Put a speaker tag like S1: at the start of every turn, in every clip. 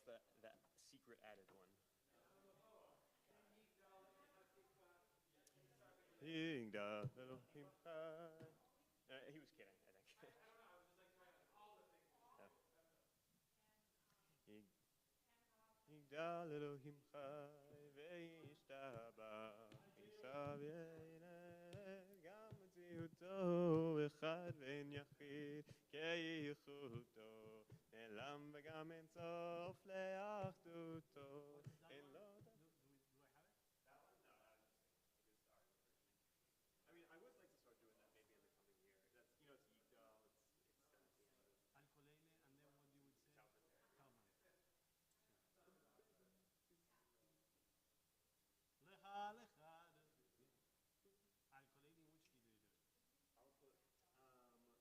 S1: the secret added one? He was kidding, I think. יגדל אלוהים חי וישתבח עשיו ינהג גם מציאותו אחד ואין יחיד כייחודו נעלם וגם אין סוף לאחדותו אין לו I mean, I would like to start doing that maybe in the coming year. That's, it's Yigdal, it's 17.
S2: Al-Kolele, and then what you would say? Kalman. Lecha, lecha. Al-Kolele, in which key do you do it?
S1: I'll put,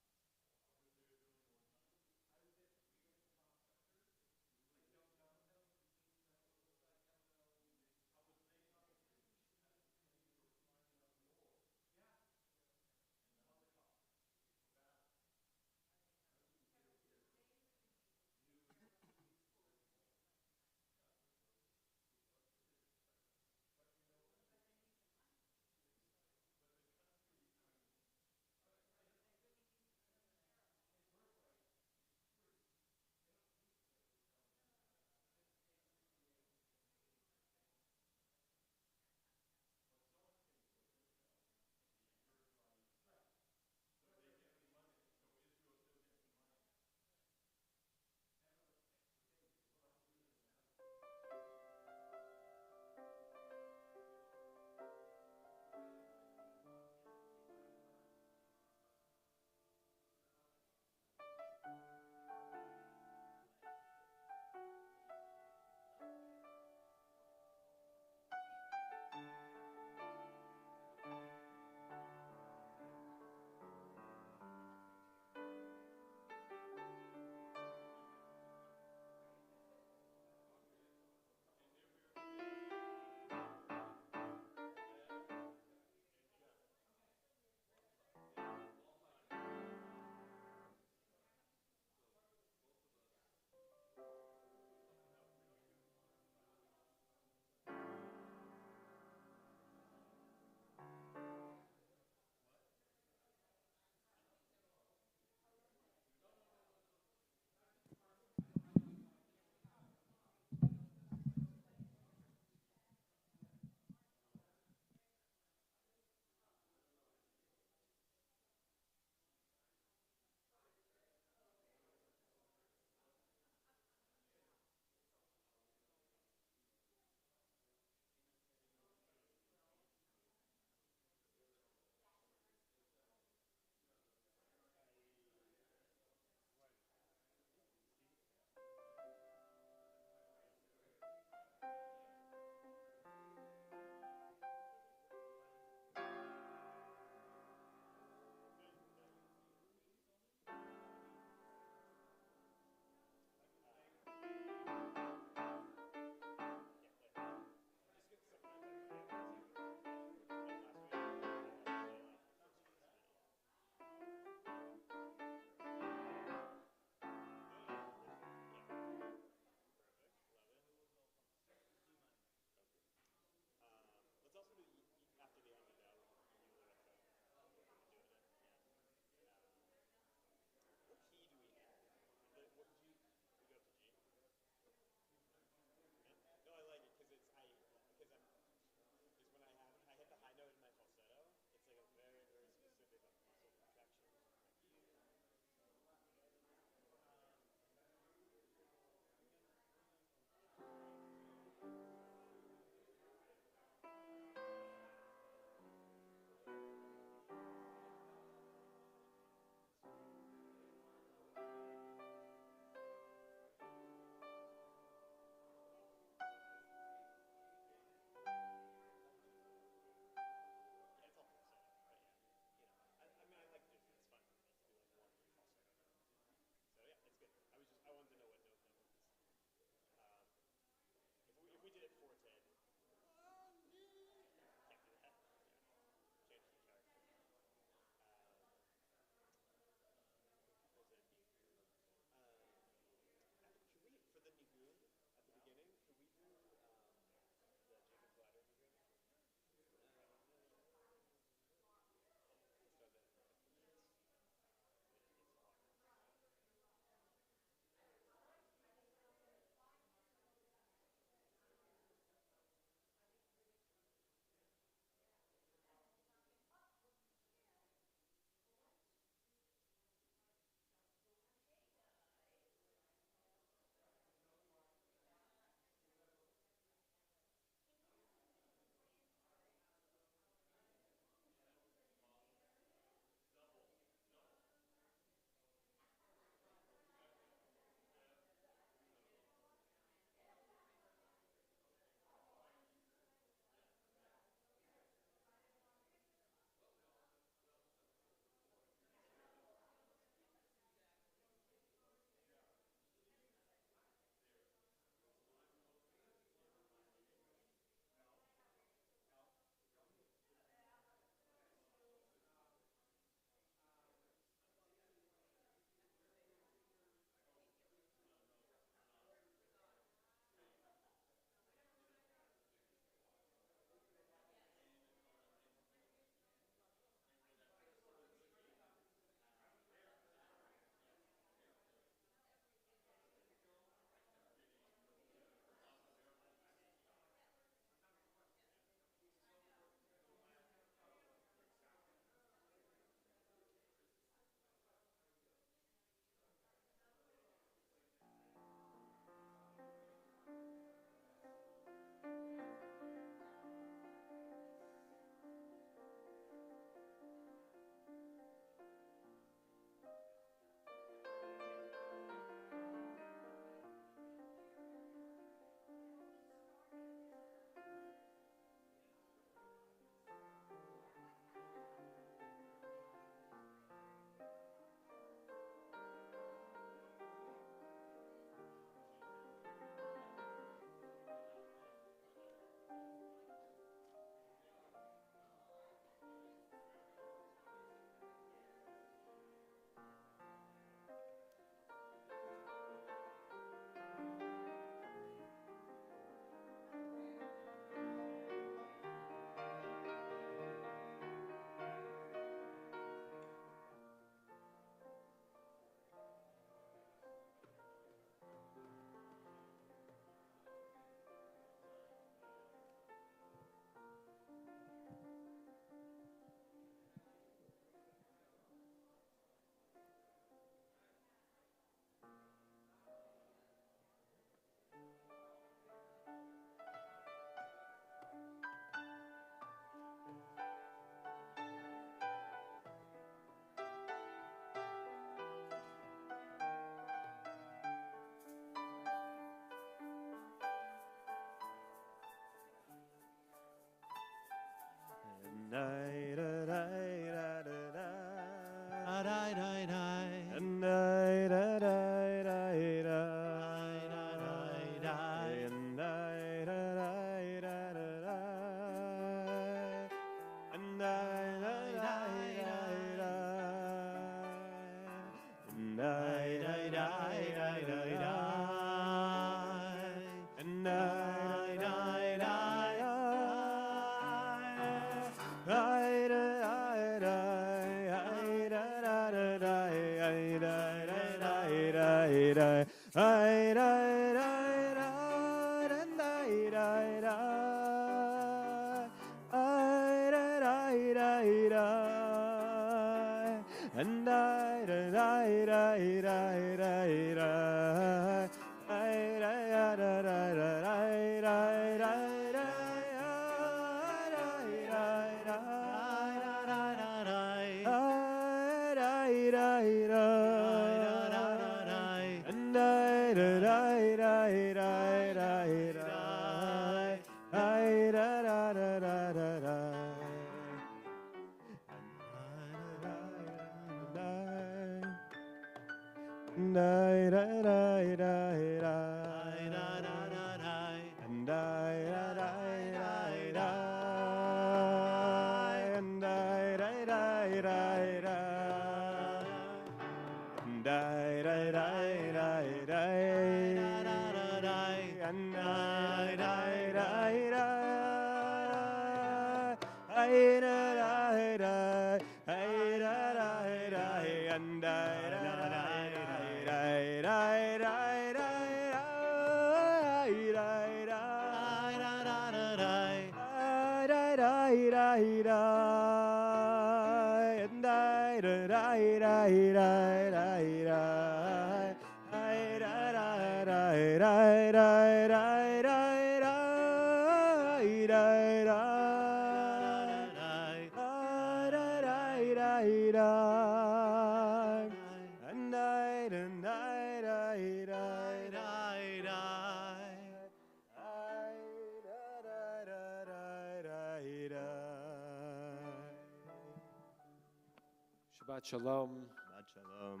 S3: Shabbat Shalom.
S4: Shabbat Shalom.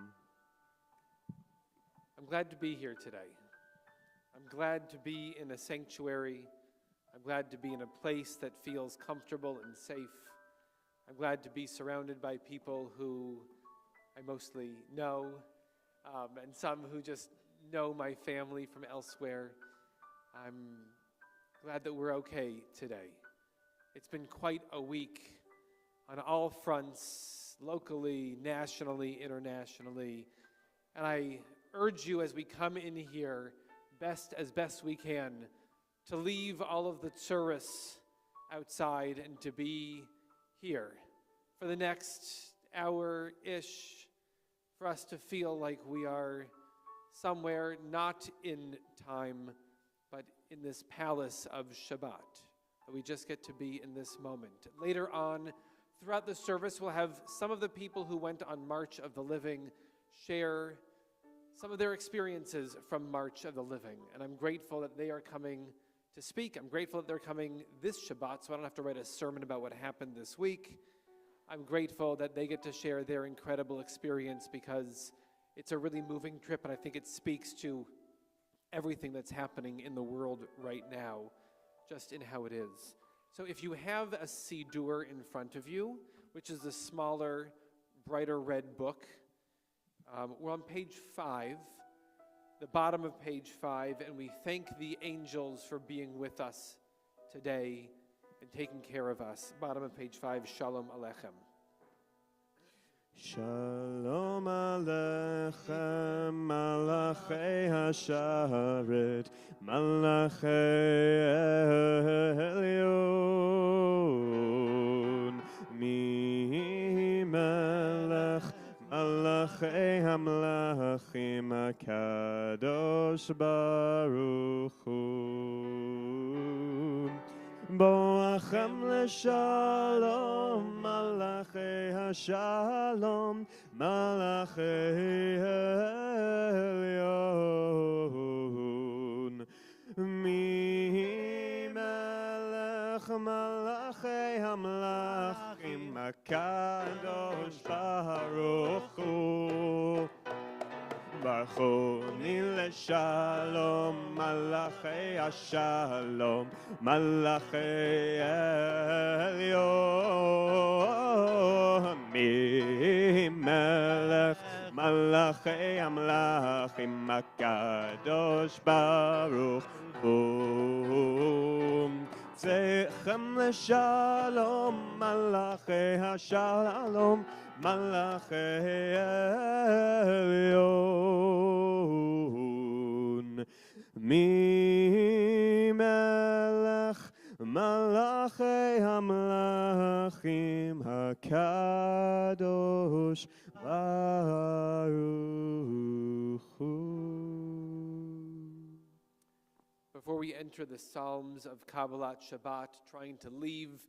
S3: I'm glad to be here today. I'm glad to be in a sanctuary. I'm glad to be in a place that feels comfortable and safe. I'm glad to be surrounded by people who I mostly know, and some who just know my family from elsewhere. I'm glad that we're okay today. It's been quite a week on all fronts, locally, nationally, internationally. And I urge you as we come in here, as best we can, to leave all of the tourists outside and to be here for the next hour-ish, for us to feel like we are somewhere not in time, but in this palace of Shabbat, that we just get to be in this moment. Later on, throughout the service, we'll have some of the people who went on March of the Living share some of their experiences from March of the Living. And I'm grateful that they are coming to speak. I'm grateful that they're coming this Shabbat, so I don't have to write a sermon about what happened this week. I'm grateful that they get to share their incredible experience because it's a really moving trip, and I think it speaks to everything that's happening in the world right now, just in how it is. So if you have a Siddur in front of you, which is a smaller, brighter red book, we're on page 5, the bottom of page 5, and we thank the angels for being with us today and taking care of us. Bottom of page 5, Shalom Aleichem.
S4: Shalom Aleichem, Malachei Hasharet, Malachei Elyon, Mi Melech, Malachei Hamlachim, HaKadosh Baruch Hu. Boachem leshalom, Malachei Hashalom, Malachei Elyon. Mi melech Malachei Hamlachim, HaKadosh Baruch Hu. Bachoni leshalom, Malachei Hashalom, Malachei Elyon. Mi melech Malachei Hamlachim, HaKadosh Baruch Hu. Tzechem leshalom, Malachei Hashalom, Malachei Elyon. Mi melech Malachei Hamlachim, HaKadosh Baruch Hu.
S3: Before we enter the Psalms of Kabbalat Shabbat, trying to leave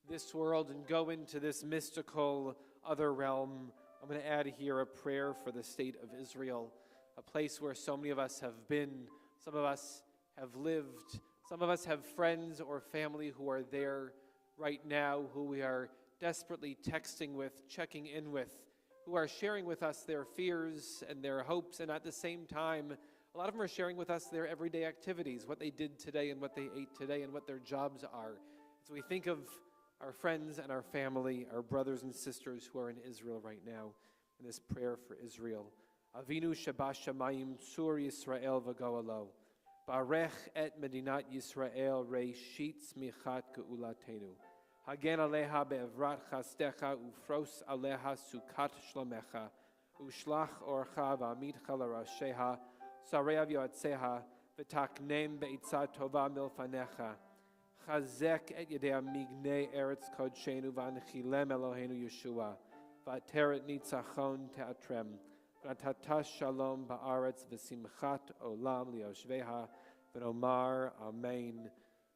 S3: this world and go into this mystical other realm, I'm going to add here a prayer for the state of Israel, a place where so many of us have been, some of us have lived, some of us have friends or family who are there right now, who we are desperately texting with, checking in with, who are sharing with us their fears and their hopes, and at the same time, a lot of them are sharing with us their everyday activities, what they did today and what they ate today and what their jobs are. So we think of our friends and our family, our brothers and sisters who are in Israel right now, in this prayer for Israel. Avinu Shabashamayim Tzur Yisrael V'Goalo, Barech et Medinat Yisrael Reishit Smichat Geulatenu. Hagen Aleha Be'evrat Chastecha Ufros Aleha Sukat Shlomecha, Ushlach Orcha V'Amidcha L'Rasheha, Sareav Yoatzeha, V'Taknem Be'itzat Tova Milfanecha, Chazek et Yedei Mignei Eretz Kodshenu V'Anchilem Eloheinu Yeshua, V'Ateret Nitzachon Teatrem, V'Natatas Shalom Ba'aretz V'Simchat Olam Lioshveha, V'Nomar Amen.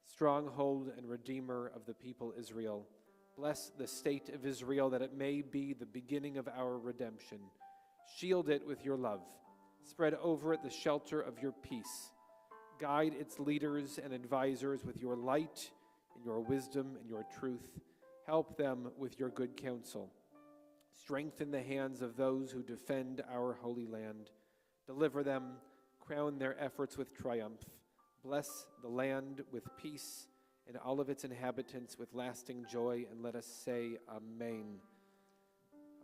S3: Stronghold and Redeemer of the people Israel, bless the state of Israel that it may be the beginning of our redemption. Shield it with your love. Spread over it the shelter of your peace. Guide its leaders and advisors with your light and your wisdom and your truth. Help them with your good counsel. Strengthen the hands of those who defend our holy land. Deliver them, crown their efforts with triumph. Bless the land with peace and all of its inhabitants with lasting joy, and let us say Amen.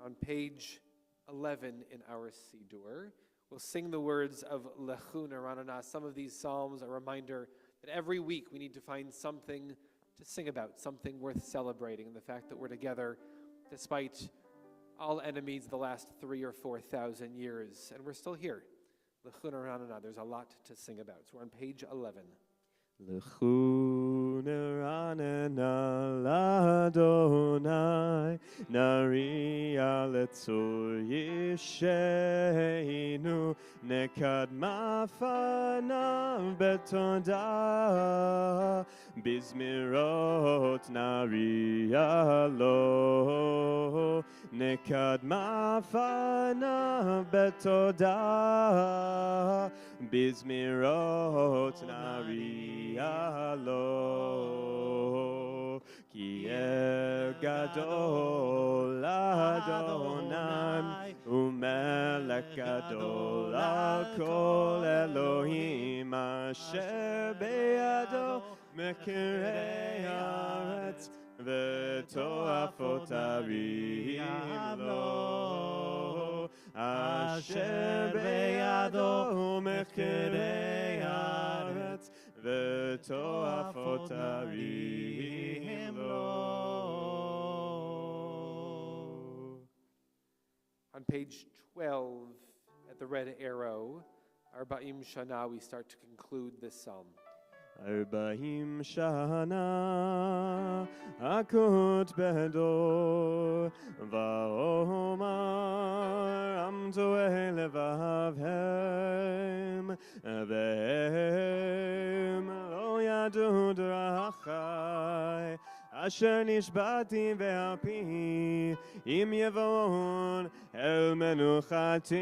S3: On page 11 in our Siddur, we'll sing the words of Lechun Aranana. Some of these psalms are a reminder that every week we need to find something to sing about, something worth celebrating, and the fact that we're together despite all enemies the last 3,000 or 4,000 years, and we're still here. Lechun Aranana, there's a lot to sing about. So we're on page 11.
S4: Lechun נרננה לאדוני, נריע לצור ישענו, נקדמה פניו בתודה, בזמירות נריע לו, נקדמה פניו בתודה, בזמירות נריע לו. כי אל גדול אדוני, ומלך גדול על כל אלוהים, אשר בידו מכירי הארץ, ותועפות הרים לו. אשר בידו מכירי הארץ, ותועפות הרים לו.
S3: On page 12, at the red arrow, Arba'im Shana, we start to conclude this psalm.
S4: 40 שנה אכות בדור, ואומר עמדו אל לבבם, והם לא ידעו דרכי, אשר נשבעתי ועל פי, אם יבואון אל מנוחתי.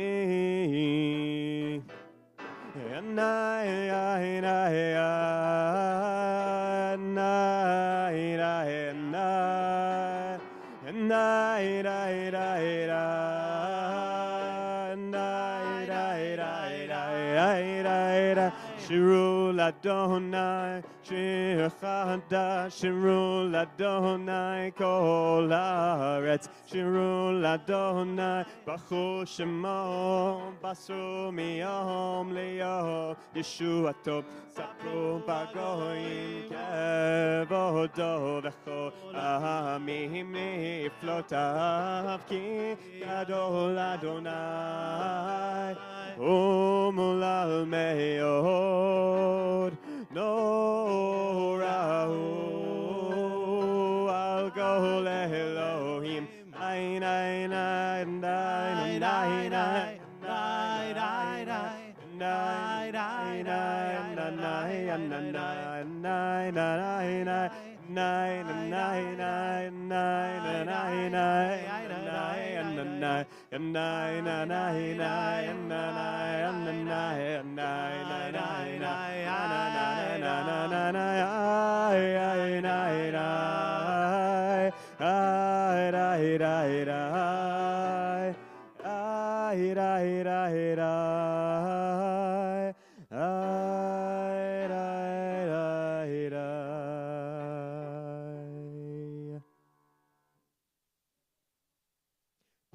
S4: שירו לאדוני שיר חדש, שירו לאדוני כל הארץ, שירו לאדוני ברכו שמו, בסרו מיום ליום ישועתו, ספרו בגויים כבודו, וכל העמים נפלאותיו, כי גדול אדוני ומהולל מאוד, נורא הוא על כל אלוהים. נאי נאי נאי נאי נאי נאי נאי נאי נאי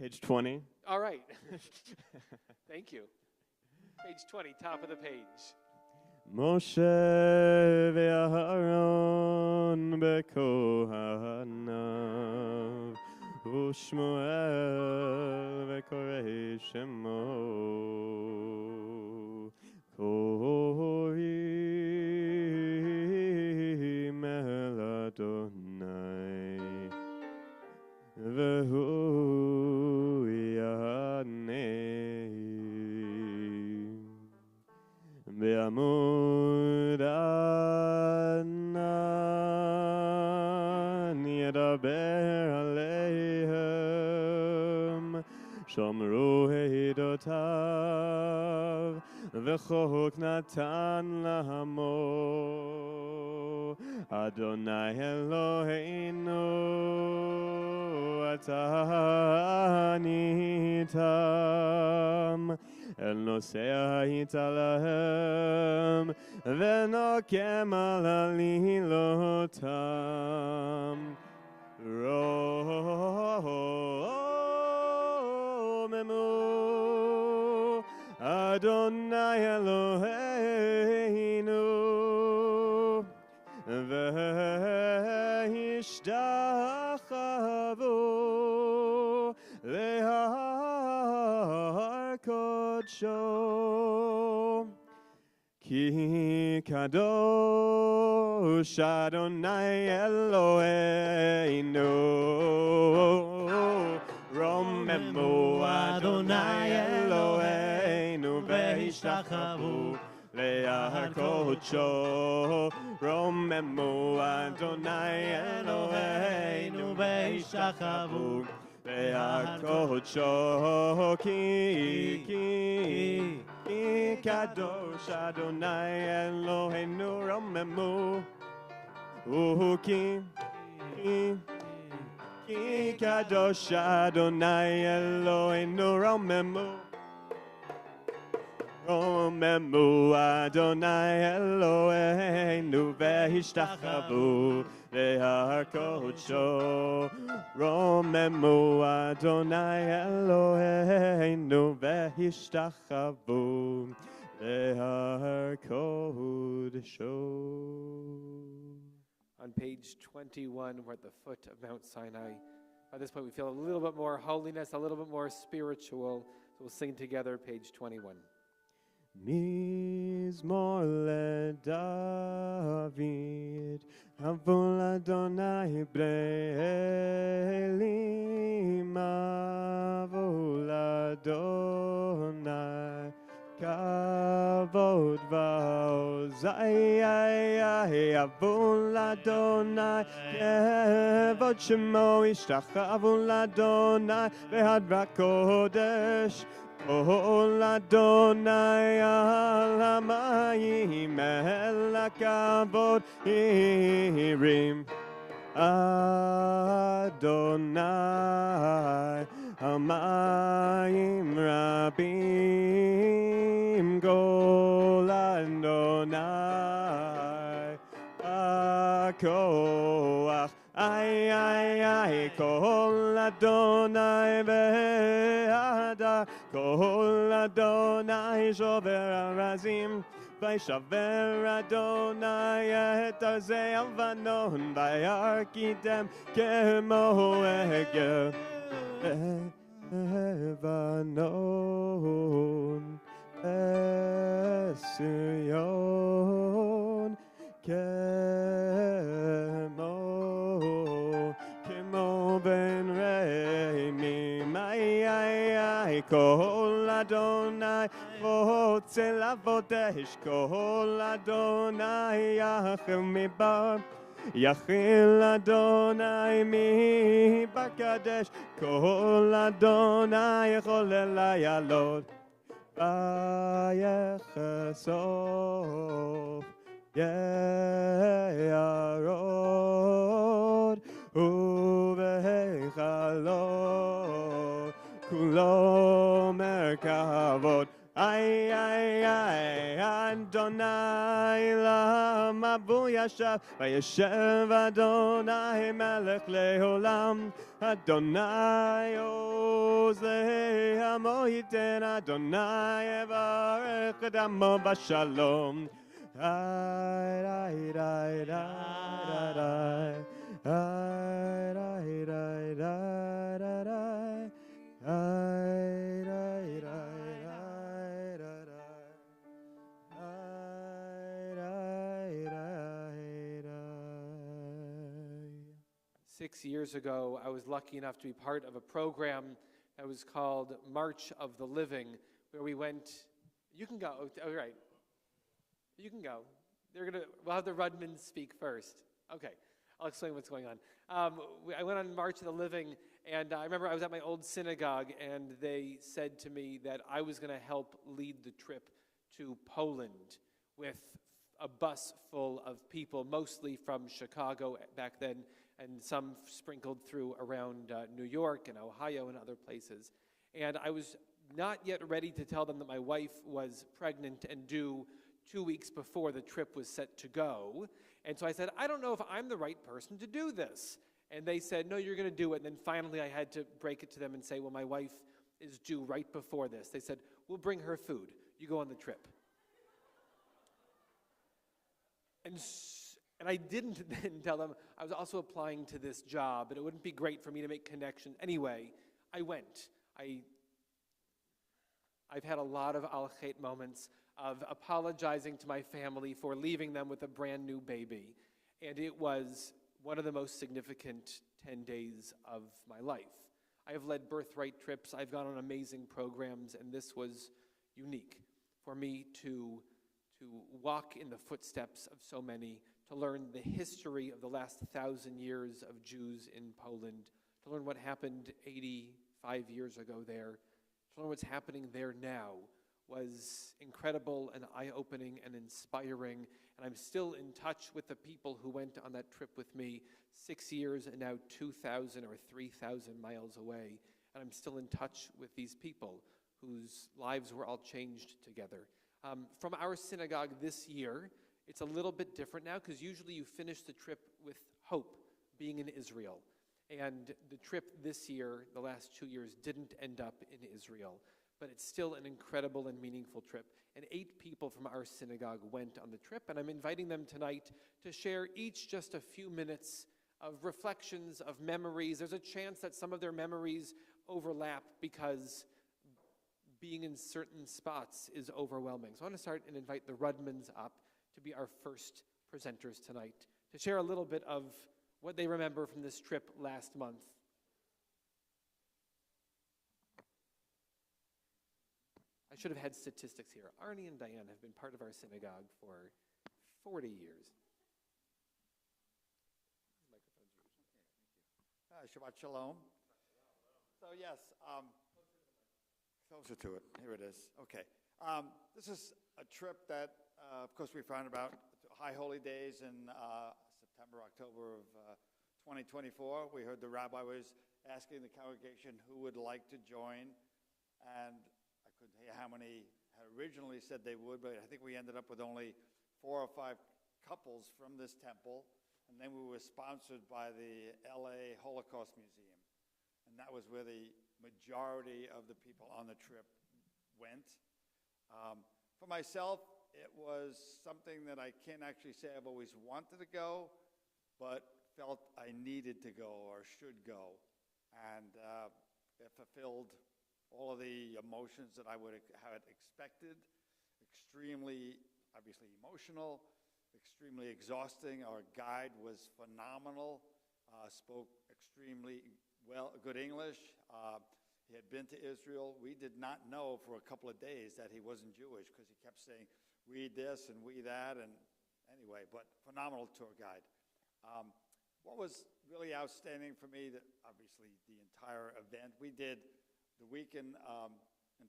S4: Page 20.
S3: All right. Thank you. Page 20, top of the page.
S4: משה ואהרון בכהניו, ושמואל וקורא שמו, קוראים אל אדוני, והוא יענה. בעמוד ענן ידבר עליהם, שמרו עדותיו, וחוק נתן לעמו. אדוני אלוהינו, אתה עניתם, אל נושא היית להם, ונוקם על עלילותם. רוממו אדוני אלוהינו, והשתחוו להר קודשו, Ki kadosh Adonai Eloheinu. Romemu Adonai Eloheinu ve'ishtachavu le'ar kodsho. Romemu Adonai Eloheinu ve'ishtachavu le'ar kodsho. Ki kadosh Adonai Eloheinu. Romemu Ki kadosh Adonai Eloheinu. Romemu Adonai Eloheinu ve'ishtachavu le'ar kodsho. Romemu Adonai Eloheinu ve'ishtachavu le'ar kodsho.
S3: On page 21, we're at the foot of Mount Sinai. By this point, we feel a little bit more holiness, a little bit more spiritual. So we'll sing together, page 21.
S4: Mizmor leDavid, Havol Adonai B'Elim, Havol Adonai Kavod va'ozai, Havol Adonai Kavod Shemo, Ishtachavu l'Adonai ve'hadra kodesh. Kol Adonai al hamayim el hakavod hirim. Adonai hamayim rabim. Kol Adonai hakoach. Ay, Kol Adonai ve'ada, Kol Adonai shover arazim, Vaishaver Adonai et arzei Avanon, Vayarkitem kemo egel Lebanon, Sion, Kemo ben Reimim, ay, Kol Adonai רוצה לעבודש, Kol Adonai יאכל מדבר, יאכיל אדוני מבקדש, Kol Adonai יכול לעלות, ויחשוף יערוד ובהיכלות כולו מרכבות. ay, Adonai למבוא ישב, וישב אדוני מלך לעולם. אדוני עוז לעמו ייתן, אדוני יברך את עמו בשלום.
S3: Six years ago, I was lucky enough to be part of a program that was called March of the Living, where we went. You can go. All right. You can go. We'll have the Rudmans speak first. Okay. I'll explain what's going on. I went on March of the Living, and I remember I was at my old synagogue, and they said to me that I was going to help lead the trip to Poland with a bus full of people, mostly from Chicago back then, and some sprinkled through around New York and Ohio and other places. And I was not yet ready to tell them that my wife was pregnant and due 2 weeks before the trip was set to go. And so I said, I don't know if I'm the right person to do this. And they said, no, you're going to do it. And then finally I had to break it to them and say, well, my wife is due right before this. They said, we'll bring her food. You go on the trip. And I didn't then tell them I was also applying to this job, and it wouldn't be great for me to make connections. Anyway, I went. I've had a lot of al-chet moments. of apologizing to my family for leaving them with a brand new baby. And it was one of the most significant 10 days of my life. I have led birthright trips, I've gone on amazing programs, and this was unique for me to walk in the footsteps of so many, to learn the history of the last 1,000 years of Jews in Poland, to learn what happened 85 years ago there, to learn what's happening there now was incredible and eye-opening and inspiring. And I'm still in touch with the people who went on that trip with me 6 years and now 2,000 or 3,000 miles away. And I'm still in touch with these people whose lives were all changed together. From our synagogue this year, it's a little bit different now because usually you finish the trip with hope, being in Israel. And the trip this year, the last 2 years, didn't end up in Israel. But it's still an incredible and meaningful trip. And 8 people from our synagogue went on the trip, and I'm inviting them tonight to share each just a few minutes of reflections, of memories. There's a chance that some of their memories overlap because being in certain spots is overwhelming. So I want to start and invite the Rudmans up to be our first presenters tonight, to share a little bit of what they remember from this trip last month. I should have had statistics here. Arnie and Diane have been part of our synagogue for 40 years.
S5: Shabbat Shalom. So yes, closer to it. Here it is. Okay. This is a trip that, of course, we found about High Holy Days in September, October of 2024. We heard the rabbi was asking the congregation who would like to join, and I couldn't hear how many had originally said they would, but I think we ended up with only 4 or 5 couples from this temple. And then we were sponsored by the LA Holocaust Museum. And that was where the majority of the people on the trip went. For myself, it was something that I can't actually say I've always wanted to go, but felt I needed to go or should go. And it fulfilled all of the emotions that I would have expected. Extremely, obviously emotional, extremely exhausting. Our guide was phenomenal, spoke extremely good English. He had been to Israel. We did not know for a couple of days that he wasn't Jewish because he kept saying, we this and we that. And anyway, but phenomenal tour guide. What was really outstanding for me, that obviously the entire event, we did the week in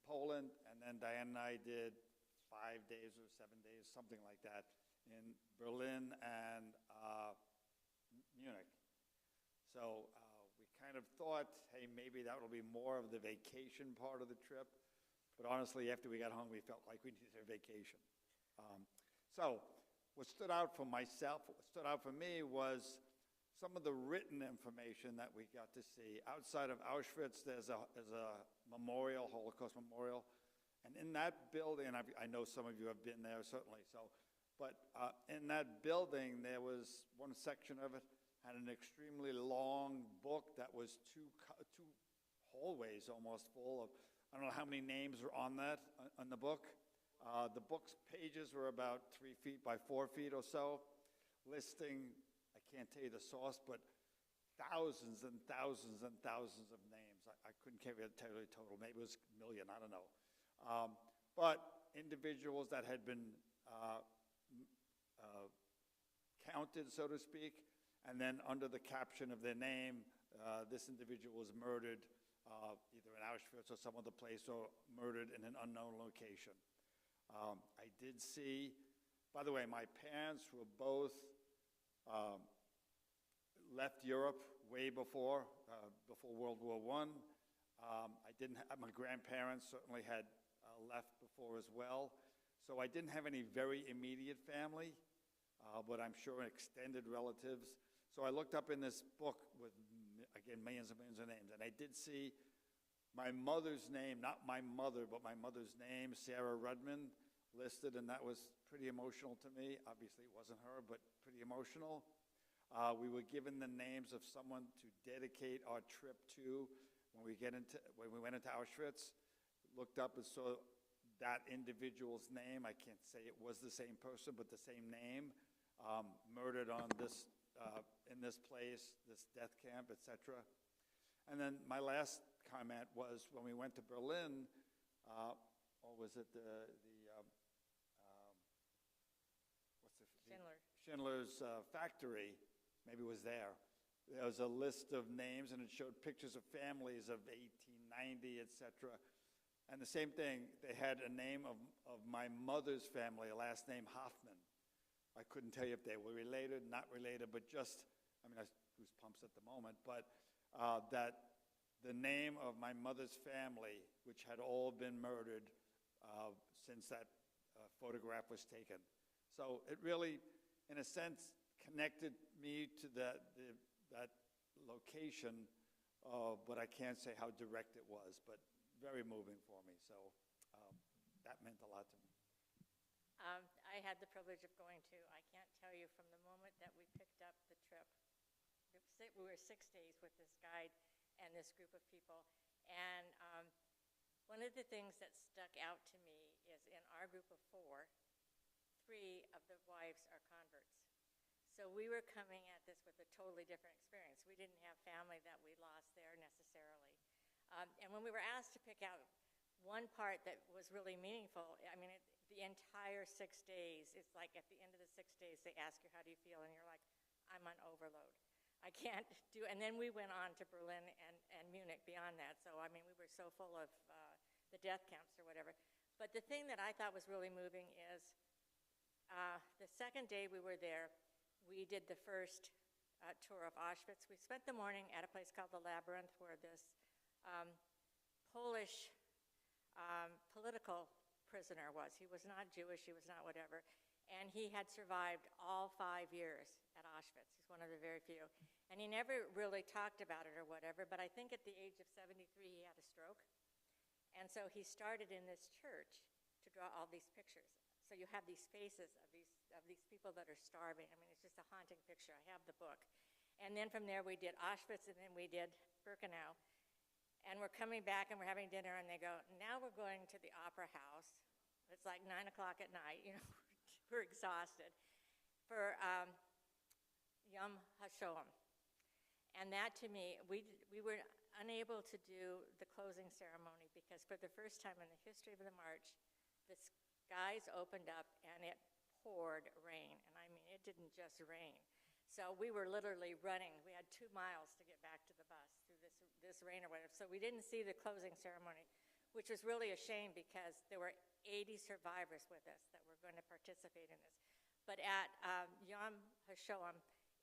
S5: Poland, and then Diane and I did 5 days or 7 days, something like that, in Berlin and Munich. So we kind of thought, hey, maybe that will be more of the vacation part of the trip. But honestly, after we got home, we felt like we needed a vacation. So what stood out for myself, what stood out for me was some of the written information that we got to see. Outside of Auschwitz, there's a memorial, Holocaust memorial. And in that building, and I know some of you have been there, certainly, but in that building, there was one section of it had an extremely long book that was two hallways almost full of, I don't know how many names were on that, on the book. The book's pages were about 3 feet by 4 feet or so, listing, I can't tell you the source, but thousands and thousands and thousands of names. I couldn't tell you the total. Maybe it was a million, I don't know. But individuals that had been counted, so to speak, and then under the caption of their name, this individual was murdered either in Auschwitz or some other place, or murdered in an unknown location. I did see, by the way, my parents were both left Europe way before World War I. My grandparents certainly had left before as well. So I didn't have any very immediate family, but I'm sure extended relatives. So I looked up in this book with, again, millions and millions of names, and I did see my mother's name, not my mother, but my mother's name, Sarah Rudman, listed, and that was pretty emotional to me. Obviously, it wasn't her, but pretty emotional. We were given the names of someone to dedicate our trip to when we went into Auschwitz. Looked up and saw that individual's name. I can't say it was the same person, but the same name, murdered on this, in this place, this death camp, etc. And then my last comment was when we went to Berlin, or was it Schindler's factory, maybe it was there. There was a list of names, and it showed pictures of families of 1890, etc. And the same thing, they had a name of my mother's family, a last name Hoffman. I couldn't tell you if they were related, not related, but just, I mean, I goosebumps at the moment, but that the name of my mother's family, which had all been murdered since that photograph was taken. So it really, in a sense, connected me to that location, but I can't say how direct it was, but very moving for me. So that meant a lot to me.
S6: I had the privilege of going to, I can't tell you, from the moment that we picked up the trip. We were 6 days with this guide and this group of people. And one of the things that stuck out to me is in our group of 4, 3 of the wives are converts. So we were coming at this with a totally different experience. We didn't have family that we lost there necessarily. And when we were asked to pick out one part that was really meaningful, I mean, the entire 6 days, it's like at the end of the 6 days, they ask you, how do you feel? And you're like, I'm on overload. I can't do, and then we went on to Berlin and Munich beyond that. So, I mean, we were so full of the death camps or whatever. But the thing that I thought was really moving is the second day we were there, we did the first tour of Auschwitz. We spent the morning at a place called the Labyrinth, where this Polish political prisoner was. He was not Jewish, he was not whatever. And he had survived all 5 years at Auschwitz. He's one of the very few. And he never really talked about it or whatever, but I think at the age of 73 he had a stroke. And so he started in this church to draw all these pictures. So you have these faces of these people that are starving. I mean, it's just a haunting picture. I have the book. And then from there we did Auschwitz, and then we did Birkenau. And we're coming back and we're having dinner, and they go, now we're going to the opera house. It's like 9 o'clock at night, you know, we're exhausted, for Yom HaShoah. And that, to me, we were unable to do the closing ceremony because for the first time in the history of the march, the skies opened up and it poured rain. And I mean, it didn't just rain. So we were literally running. We had 2 miles to get back to the bus through this rain or whatever. So we didn't see the closing ceremony, which was really a shame because there were 80 survivors with us that were going to participate in this. But at Yom HaShoah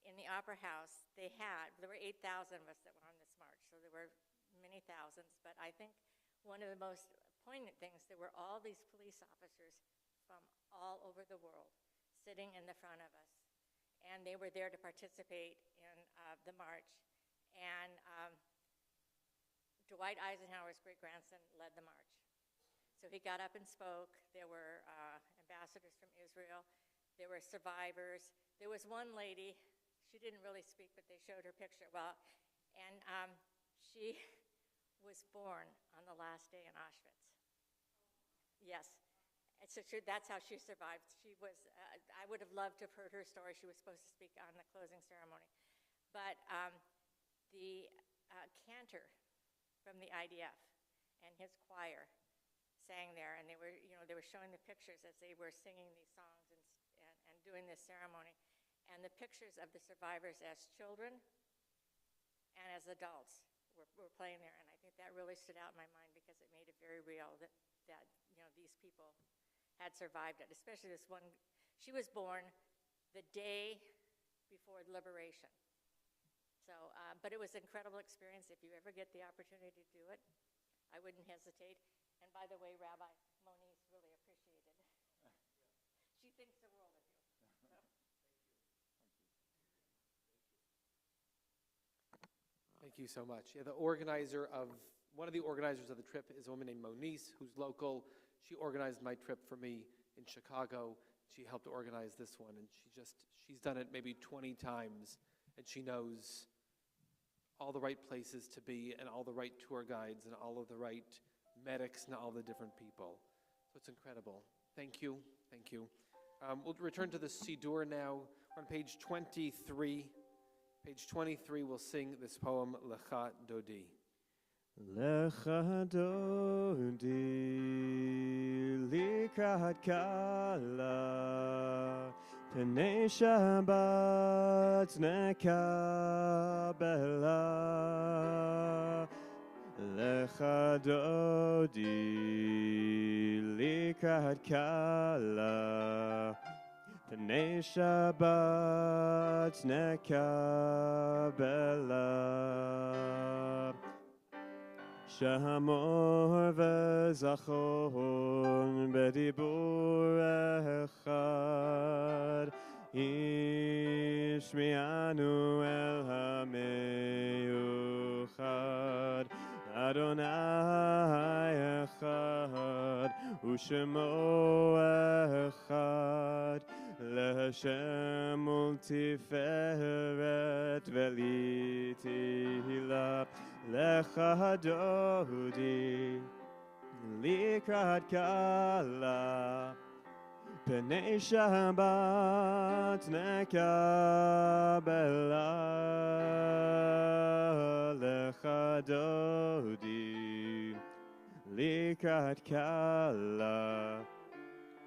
S6: in the Opera House, there were 8,000 of us that were on this march, so there were many thousands. But I think one of the most poignant things, there were all these police officers from all over the world sitting in the front of us. And they were there to participate in the march. And Dwight Eisenhower's great-grandson led the march. So he got up and spoke. There were ambassadors from Israel. There were survivors. There was one lady, she didn't really speak, but they showed her picture. Well, and she was born on the last day in Auschwitz. Yes. And so that's how she survived. She was, I would have loved to have heard her story. She was supposed to speak on the closing ceremony. But the cantor from the IDF and his choir sang there, and they were showing the pictures as they were singing these songs and doing this ceremony. And the pictures of the survivors as children and as adults were playing there. And I think that really stood out in my mind because it made it very real that these people had survived it, especially this one. She was born the day before liberation. So, but it was an incredible experience. If you ever get the opportunity to do it, I wouldn't hesitate. And by the way, Rabbi Moniz really appreciated it. She thinks the world of you. So.
S3: Thank you so much. Yeah, one of the organizers of the trip is a woman named Moniz, who's local. She organized my trip for me in Chicago. She helped organize this one, and she's done it maybe 20 times, and she knows all the right places to be and all the right tour guides and all of the right medics and all the different people. So it's incredible. Thank you. Thank you. We'll return to the Siddur now. On page 23. Page 23, we'll sing this poem, Lecha Dodi.
S4: Lecha Dodi, Likrat Kala, Pnei Shabbat Nekabela. Lecha Dodi, Likrat Kala, Pnei Shabbat Nekabela. Shamor v'zachon b'dibur echad, Ishmianu el hameyuchad, Adonai echad, Ushemo echad, Le'Hashem ultiferet v'litihila. Lecha Dodi, Likrat Kala, Pnei Shabbat Nekabela. Lecha Dodi, Likrat Kala,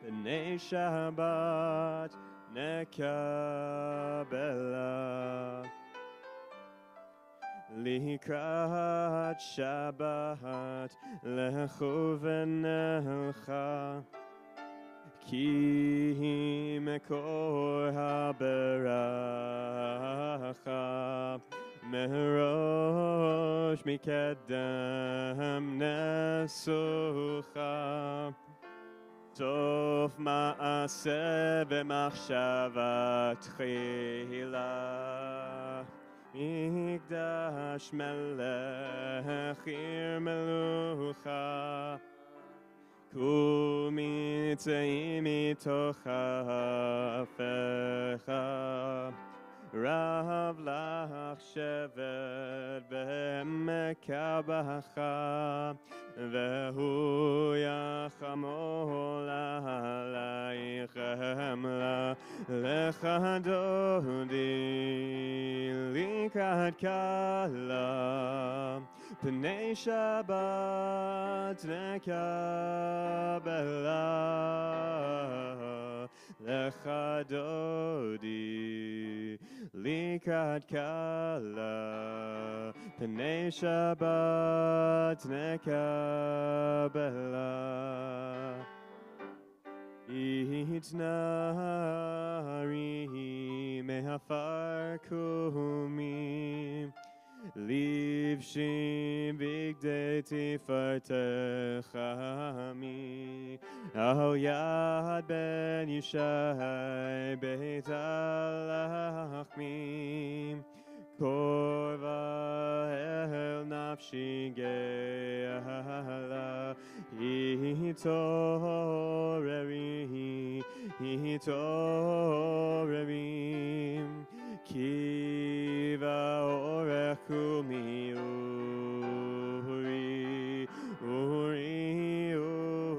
S4: Pnei Shabbat Nekabela. Likrat Shabbat lechu v'nelcha, ki mekor haberacha, merosh mikedem nesucha, sof ma'aseh v'machshava tchila. Mikdash melech ir melucha, kul mitzeim mitoch hafecha, rav lach shevet v'mekabacha, vehu yachamol alayich emla. Lecha Dodi, Likrat Kala, Pnei Shabbat Nekabela. Lecha Dodi, Likrat Kala, Pnei Shabbat Nekabela. Itnari mehafar kumi, livshim bigdei tifartechami, al yad ben Yishai beit alachmi, korva el nafshi ge'ala. Hitorevim, kiva orechu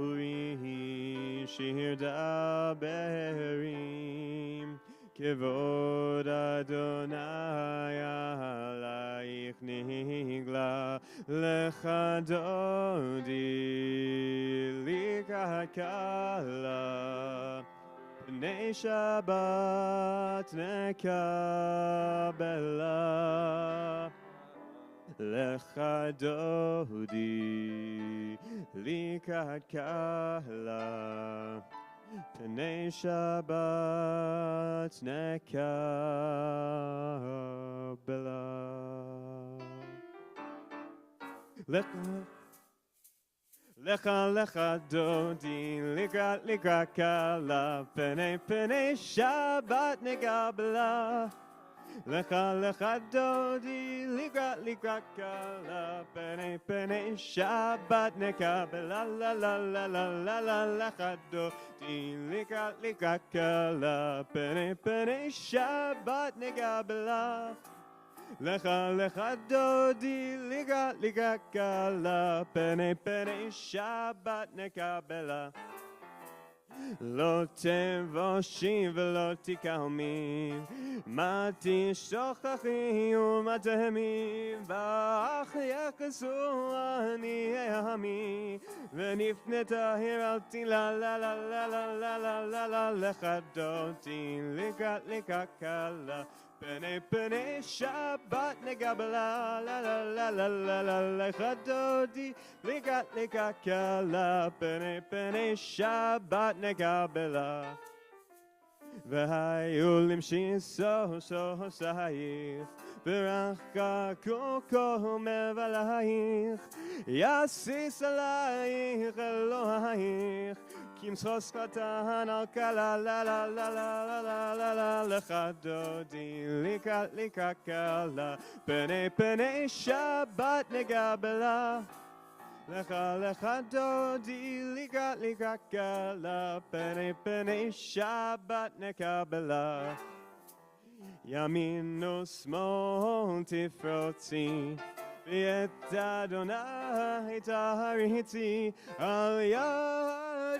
S4: uri, shir daberim, kivod Adonai alayich nigla. Lecha Dodi, Likrat Kala, Pnei Shabbat Nekabela. Lecha Dodi, Likrat Kala, Pnei Shabbat Nekabela. Lecha Dodi, Likrat Kala, Pnei Shabbat Nekabela. Lecha Dodi, Likrat Kala, Pnei Shabbat Nekabela. Lecha Dodi, Likrat Kala, Pnei Shabbat Nekabela. Lecha lecha dodi liga liga kala pene pene Shabbat nekabela. לא תבושי ולא תקלמי, מה תשכחי ומה תהמי, ואך יחסו עניי עמי, ונפנה טהר אל תילה לה לה לה לה לה לה לה לה לך דודי לקראת קלה, פני פני שבת נקבלה, לה לה לה לה לה לה לך דודי לקראת קלה, פני פני שבת נקבלה. והיו למשי סוסייך, ברכה כה מבלייך, יסיס עלייך אלוהייך, כמסוס קטן על קלה, לה לה לה לה לה לה לה לך דודי לקראת קלה, פני פני שבת נקבלה. לך דודי לקראת קלה, פני פני שבת נקבלה. ימין ושמאל תפרוצי, ואת אדוני תריצי, על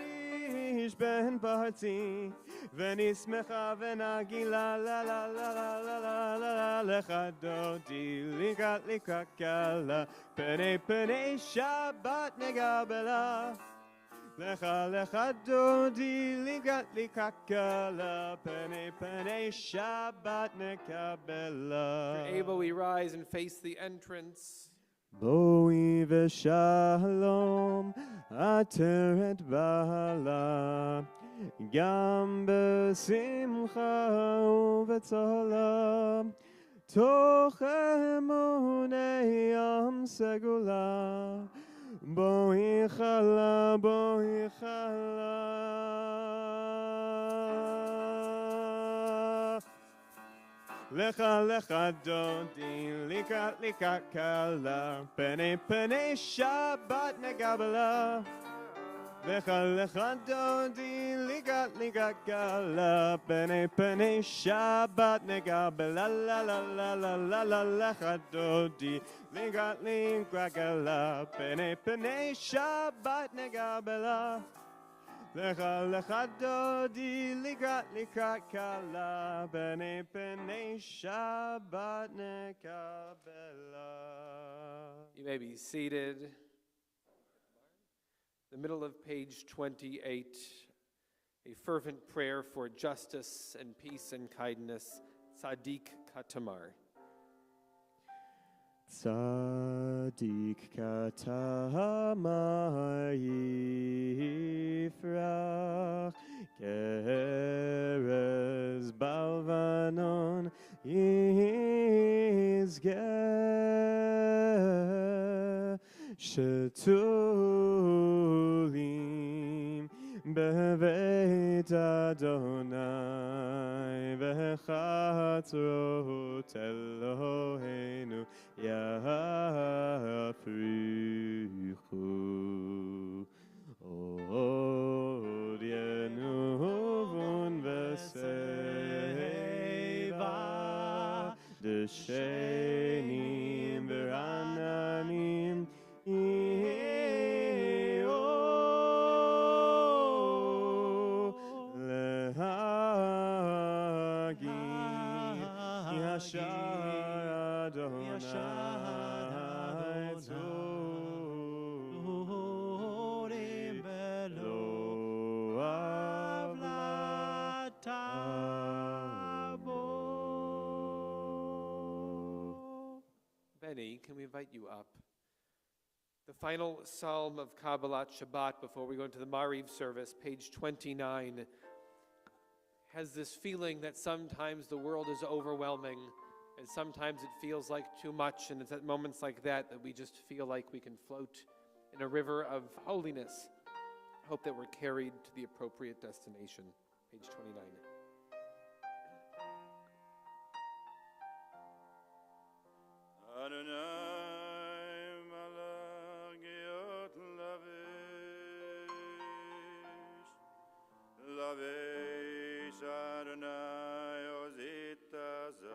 S4: יריש בן פרצי, ונשמחה ונגילה, לה לה לה לה לה לה לה, לך דודי לקראת קלה, פני פני שבת נקבלה. לך דודי לקראת קלה, פני פני שבת נקבלה.
S3: If you're able, we rise and face the entrance.
S4: בואי ושלום עטרת בעלה, גם בשמחה ובצהלה, תוך אמוני ים סגולה, בואי חלה, בואי חלה. לך דודי לקראת קלה, פני פני שבת נקבלה. לך דודי לקראת קלה, פני פני שבת נקבלה. לה לה לה לה לה לה, לך דודי לקראת קלה, פני פני שבת נקבלה. לך דודי לקראת קלה, פני פני שבת נקבלה.
S3: You may be seated. The middle of page 28, a fervent prayer for justice and peace and kindness, Tzaddik Katamar.
S4: Tzaddik katamar yifrach, kerez balvanon yizgeh, shetulim beveit Adonai v'chatzrot Eloheinu yafrichu od yenuvun v'seva d'shenim v'rananim Yashar Adonai Tzuri Belo Avlatabo.
S3: Benny, can we invite you up? The final psalm of Kabbalat Shabbat before we go into the Mariv service, page 29, has this feeling that sometimes the world is overwhelming and sometimes it feels like too much, and it's at moments like that that we just feel like we can float in a river of holiness. Hope that we're carried to the appropriate destination. Page 29.
S7: Adonai malach giot lavish Adonai ozit azar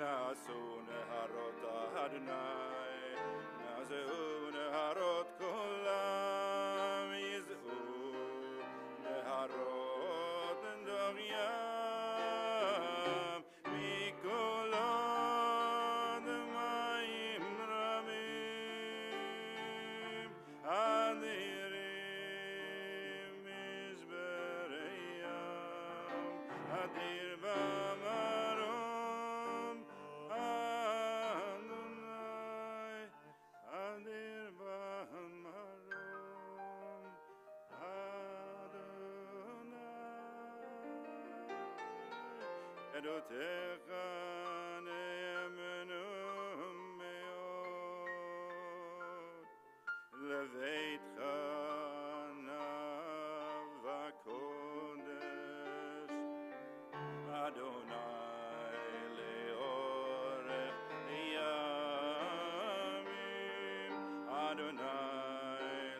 S7: נעשו נהרות אדוני, נעשו נהרות כולם, יזעו נהרות דור ים, מכל עוד מים רבים, אדירים משברי ים, אדיר במרום, אדוני, אדיר במרום, אדוני. עדותיך נאמנו מאוד, לביתך נאווה קודש, אדוני לאורך ימים, אדוני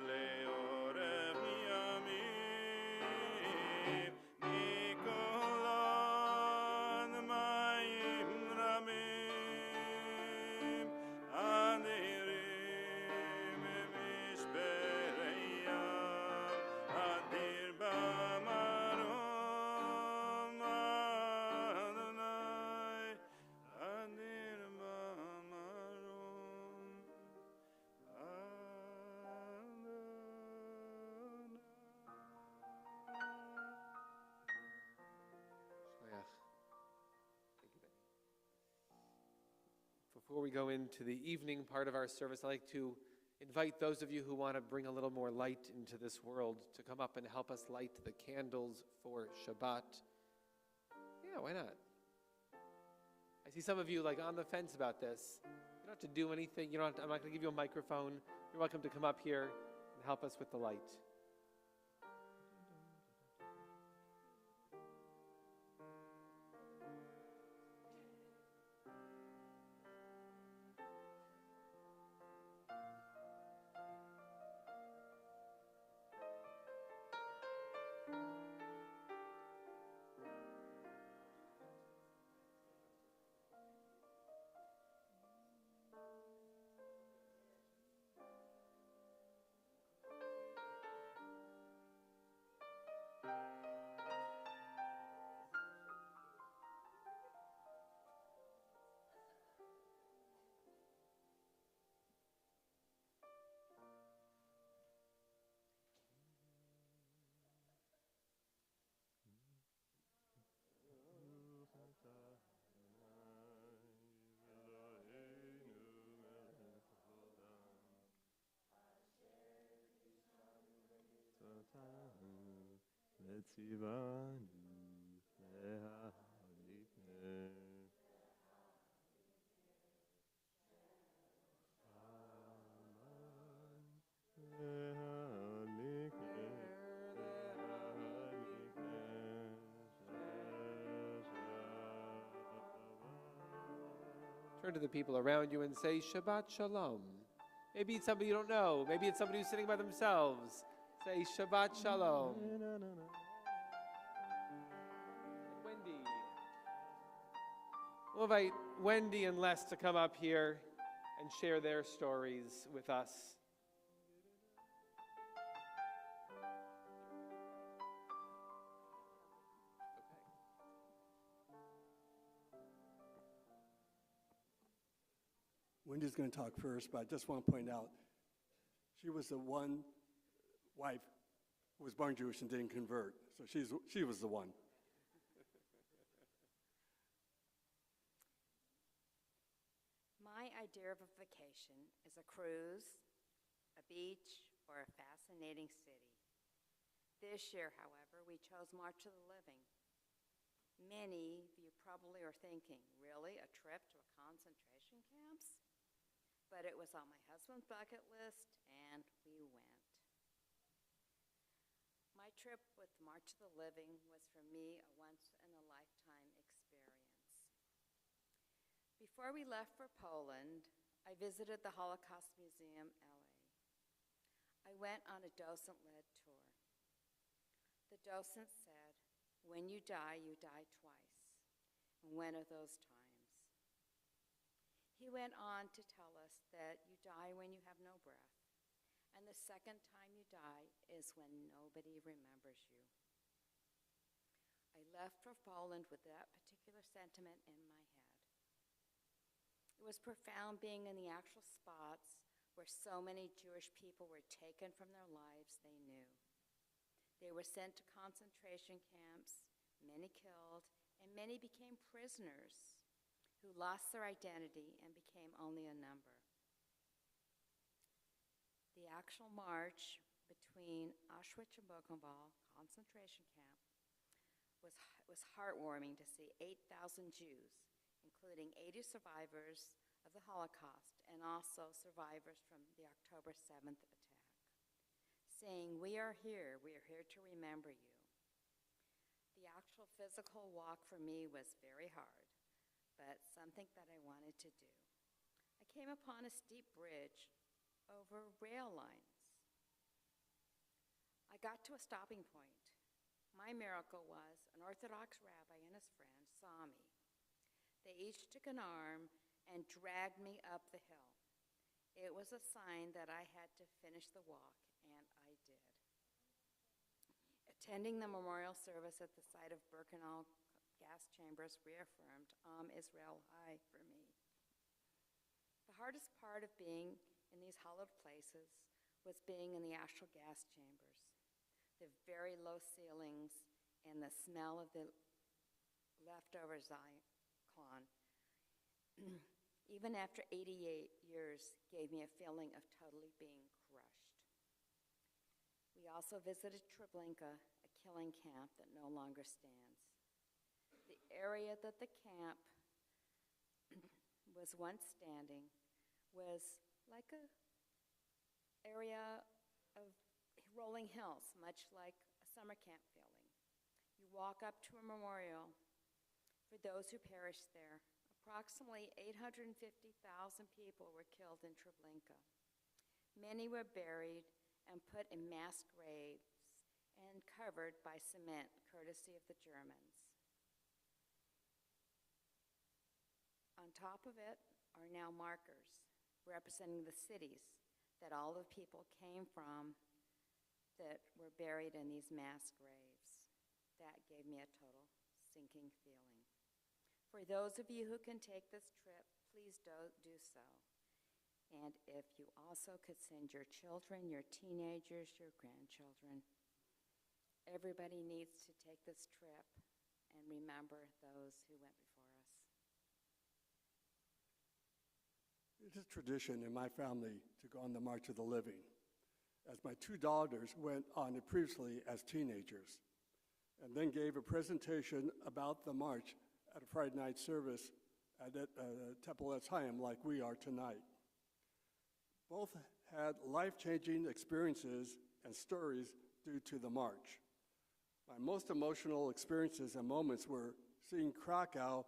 S7: לאורך ימים, מכל עוד מים רבים, אדירים משברי ים, אדיר במרום, אדוני, אדיר במרום,
S3: Shliach. Thank you, Benny. Before we go into the evening part of our service, I'd like to invite those of you who want to bring a little more light into this world to come up and help us light the candles for Shabbat. Yeah, why not? I see some of you like on the fence about this. You don't have to do anything. I'm not going to give you a microphone. You're welcome to come up here and help us with the light.
S4: לציוונו להליכם.
S3: Turn to the people around you and say, Shabbat Shalom. Maybe it's somebody you don't know. Maybe it's somebody who's sitting by themselves. Say, Shabbat Shalom. Wendy. We'll invite Wendy and Les to come up here and share their stories with us.
S8: Wendy's going to talk first, but I just want to point out she was the one wife who was born Jewish and didn't convert. So she was the one.
S9: My idea of a vacation is a cruise, a beach, or a fascinating city. This year, however, we chose March of the Living. Many of you probably are thinking, really, a trip to a concentration camps? But it was on my husband's bucket list, and we went. My trip with March of the Living was for me a once-in-a-lifetime experience. Before we left for Poland, I visited the Holocaust Museum, LA. I went on a docent-led tour. The docent said, when you die twice. And when are those times? He went on to tell us that you die when you have no breath, and the second time you die is when nobody remembers you. I left for Poland with that particular sentiment in my head. It was profound being in the actual spots where so many Jewish people were taken from their lives they knew. They were sent to concentration camps, many killed, and many became prisoners who lost their identity and became only a number. The actual march between Auschwitz and Buchenwald concentration camp was heartwarming to see 8,000 Jews, including 80 survivors of the Holocaust and also survivors from the October 7th attack, saying, we are here to remember you. The actual physical walk for me was very hard, but something that I wanted to do. I came upon a steep bridge over rail lines. I got to a stopping point. My miracle was an Orthodox rabbi and his friend saw me. They each took an arm and dragged me up the hill. It was a sign that I had to finish the walk, and I did. Attending the memorial service at the site of Birkenau gas chambers reaffirmed Israel high for me. The hardest part of being in these hollowed places was being in the actual gas chambers. The very low ceilings and the smell of the leftover zyklon, even after 88 years, gave me a feeling of totally being crushed. We also visited Treblinka, a killing camp that no longer stands. The area that the camp was once standing was like an area of rolling hills, much like a summer camp feeling. You walk up to a memorial for those who perished there. Approximately 850,000 people were killed in Treblinka. Many were buried and put in mass graves and covered by cement, courtesy of the Germans. On top of it are now markers representing the cities that all the people came from that were buried in these mass graves. That gave me a total sinking feeling. For those of you who can take this trip, please do so. And if you also could send your children, your teenagers, your grandchildren, everybody needs to take this trip and remember those who went before us.
S8: It is tradition in my family to go on the March of the Living, as my two daughters went on it previously as teenagers, and then gave a presentation about the march at a Friday night service at Kabbalat Shabbat like we are tonight. Both had life-changing experiences and stories due to the march. My most emotional experiences and moments were seeing Krakow,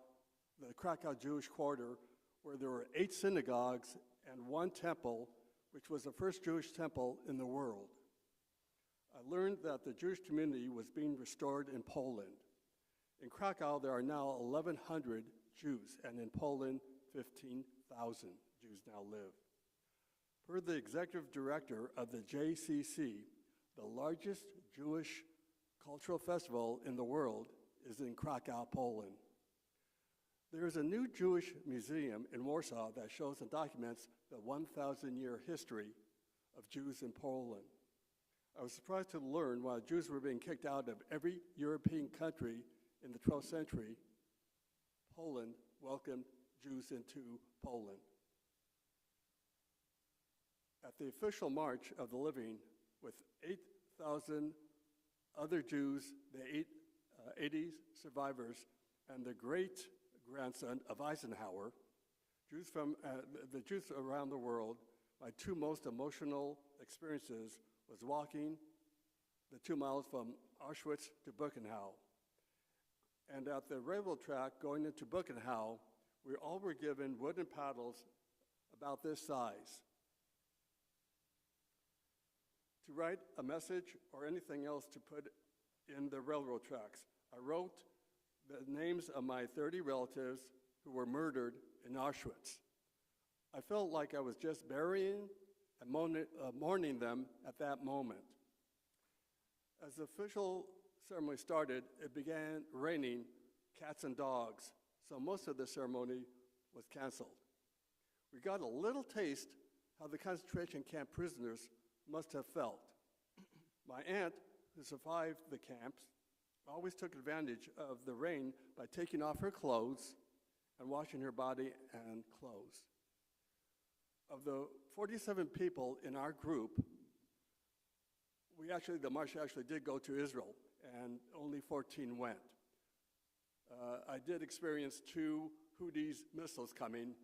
S8: the Krakow Jewish quarter, where there were 8 synagogues and 1 temple, which was the first Jewish temple in the world. I learned that the Jewish community was being restored in Poland. In Krakow, there are now 1,100 Jews, and in Poland, 15,000 Jews now live. Per the executive director of the JCC, the largest Jewish cultural festival in the world is in Krakow, Poland. There is a new Jewish museum in Warsaw that shows and documents the 1,000-year history of Jews in Poland. I was surprised to learn while Jews were being kicked out of every European country in the 12th century, Poland welcomed Jews into Poland. At the official March of the Living, with 8,000 other Jews, the 80 survivors, and the great-grandson of Eisenhower, the Jews around the world, my two most emotional experiences was walking the 2 miles from Auschwitz to Birkenau. And at the railroad track going into Birkenau, we all were given wooden paddles about this size to write a message or anything else to put in the railroad tracks. I wrote the names of my 30 relatives who were murdered in Auschwitz. I felt like I was just burying and mourning them at that moment. As the official ceremony started, it began raining cats and dogs, so most of the ceremony was canceled. We got a little taste how the concentration camp prisoners must have felt. My aunt, who survived the camps, always took advantage of the rain by taking off her clothes and washing her body and clothes. Of the 47 people in our group, the march actually did go to Israel, and only 14 went. I did experience 2 Houthis missiles coming,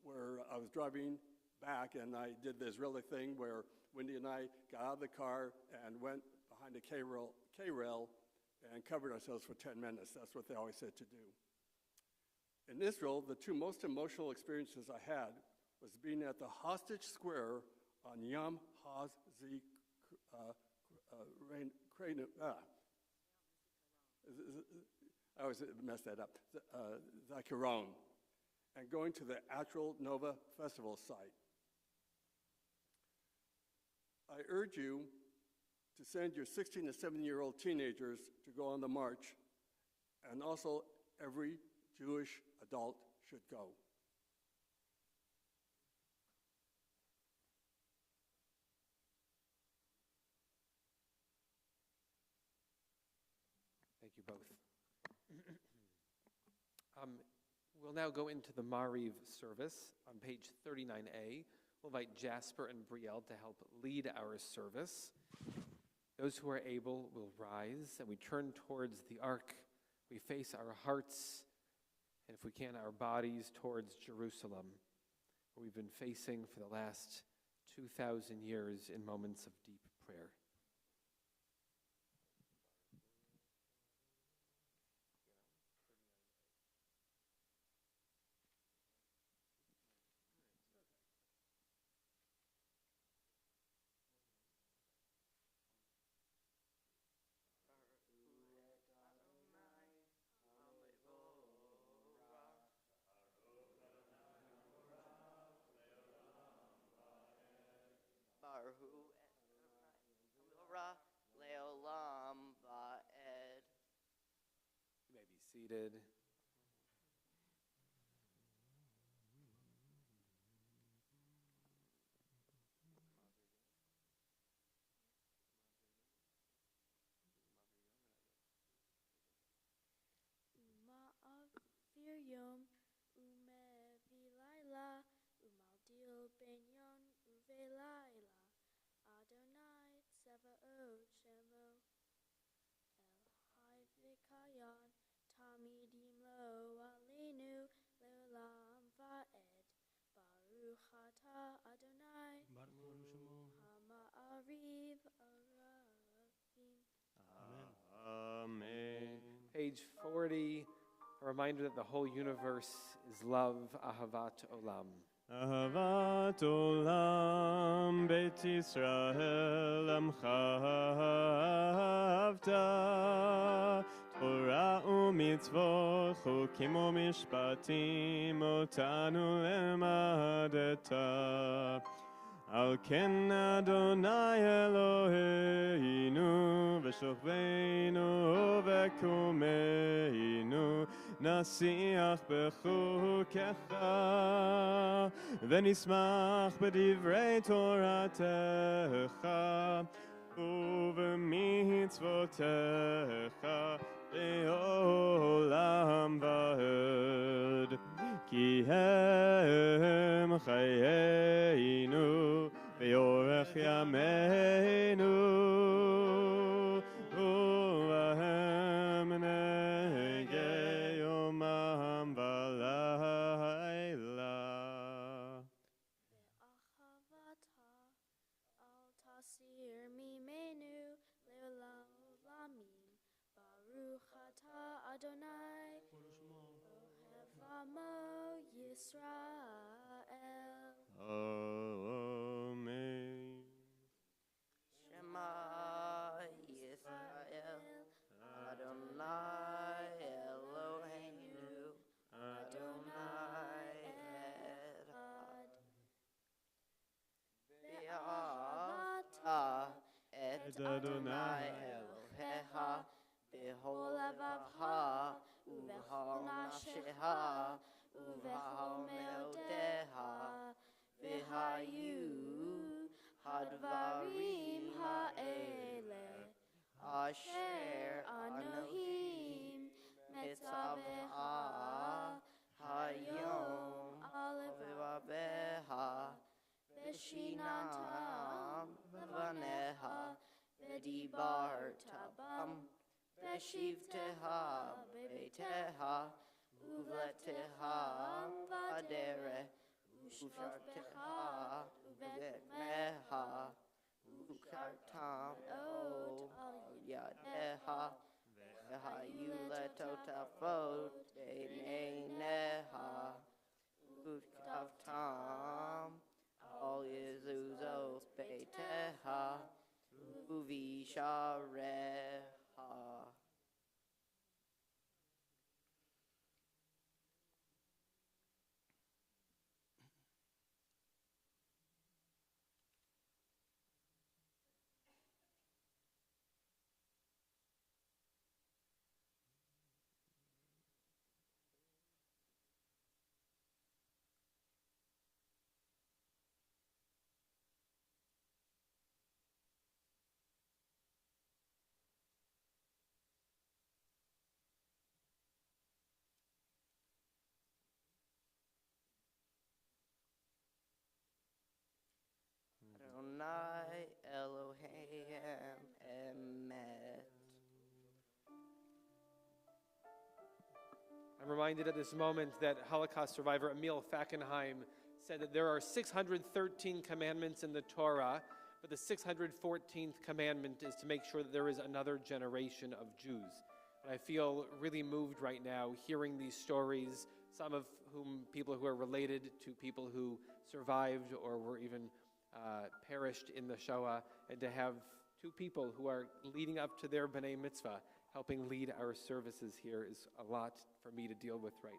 S8: where I was driving back, and I did the Israeli thing where Wendy and I got out of the car and went behind a K-rail and covered ourselves for 10 minutes. That's what they always said to do. In Israel, the 2 most emotional experiences I had was being at the hostage square on Yom HaZikaron. I always mess that up. Zikaron, and going to the actual Nova Festival site. I urge you to send your 16 to 17-year-old teenagers to go on the march, and also every Jewish adult should go.
S3: Thank you both. We'll now go into the Mariv service on page 39A. We'll invite Jasper and Brielle to help lead our service. Those who are able will rise, and we turn towards the ark. We face our hearts, and if we can, our bodies towards Jerusalem, where we've been facing for the last 2,000 years in moments of deep prayer. You may be seated.
S10: Yom ume vilayla umaldil benyon uvelayla Adonai Tsevaot Shemo El Vikayon Tamidim lo alinu leolam vaed Baruch Ata Adonai Hama'ariv Aravim.
S4: Amen.
S3: Page 40, a reminder that the whole universe is love, ahavat olam.
S4: Ahavat olam Beit Yisrael Amcha Ahavta Torah u'mitzvot Chukim u'mishpatim Otanu lemadeta Al ken Adonai Eloheinu V'shochveinu v'kumeinu Nasiach b'chukecha V'nismach b'divrei Toratecha U'v'mitzvotecha Le'olam va'ed Ki hem chayeinu Ve'orech yameinu U'vahem negei yomam v'layla
S10: Ve'achavata al tasir mimenu leolam olamim Baruch Ata Adonai Ohev Amo Yisrael
S4: Adonai
S11: Elohecha b'chol levacha ubechol nafshecha ubechol meodecha v'hayu hadvarim ha'ele asher anohim mitzavecha hayom alevavecha v'shinam levanecha v'dibarta bam v'shivteha beiteha uvleteha vadere uvsharteha uvetmeha ukartam od yadeha v'hayu letotafot beineineha uktavtam al yezuzos beiteha uvishareha. Adonai Elohim Emet.
S3: I'm reminded at this moment that Holocaust survivor Emil Fackenheim said that there are 613 commandments in the Torah, but the 614th commandment is to make sure that there is another generation of Jews. And I feel really moved right now hearing these stories, some of whom people who are related to people who survived or were even perished in the Shoah, and to have two people who are leading up to their B'nai Mitzvah, helping lead our services here is a lot for me to deal with right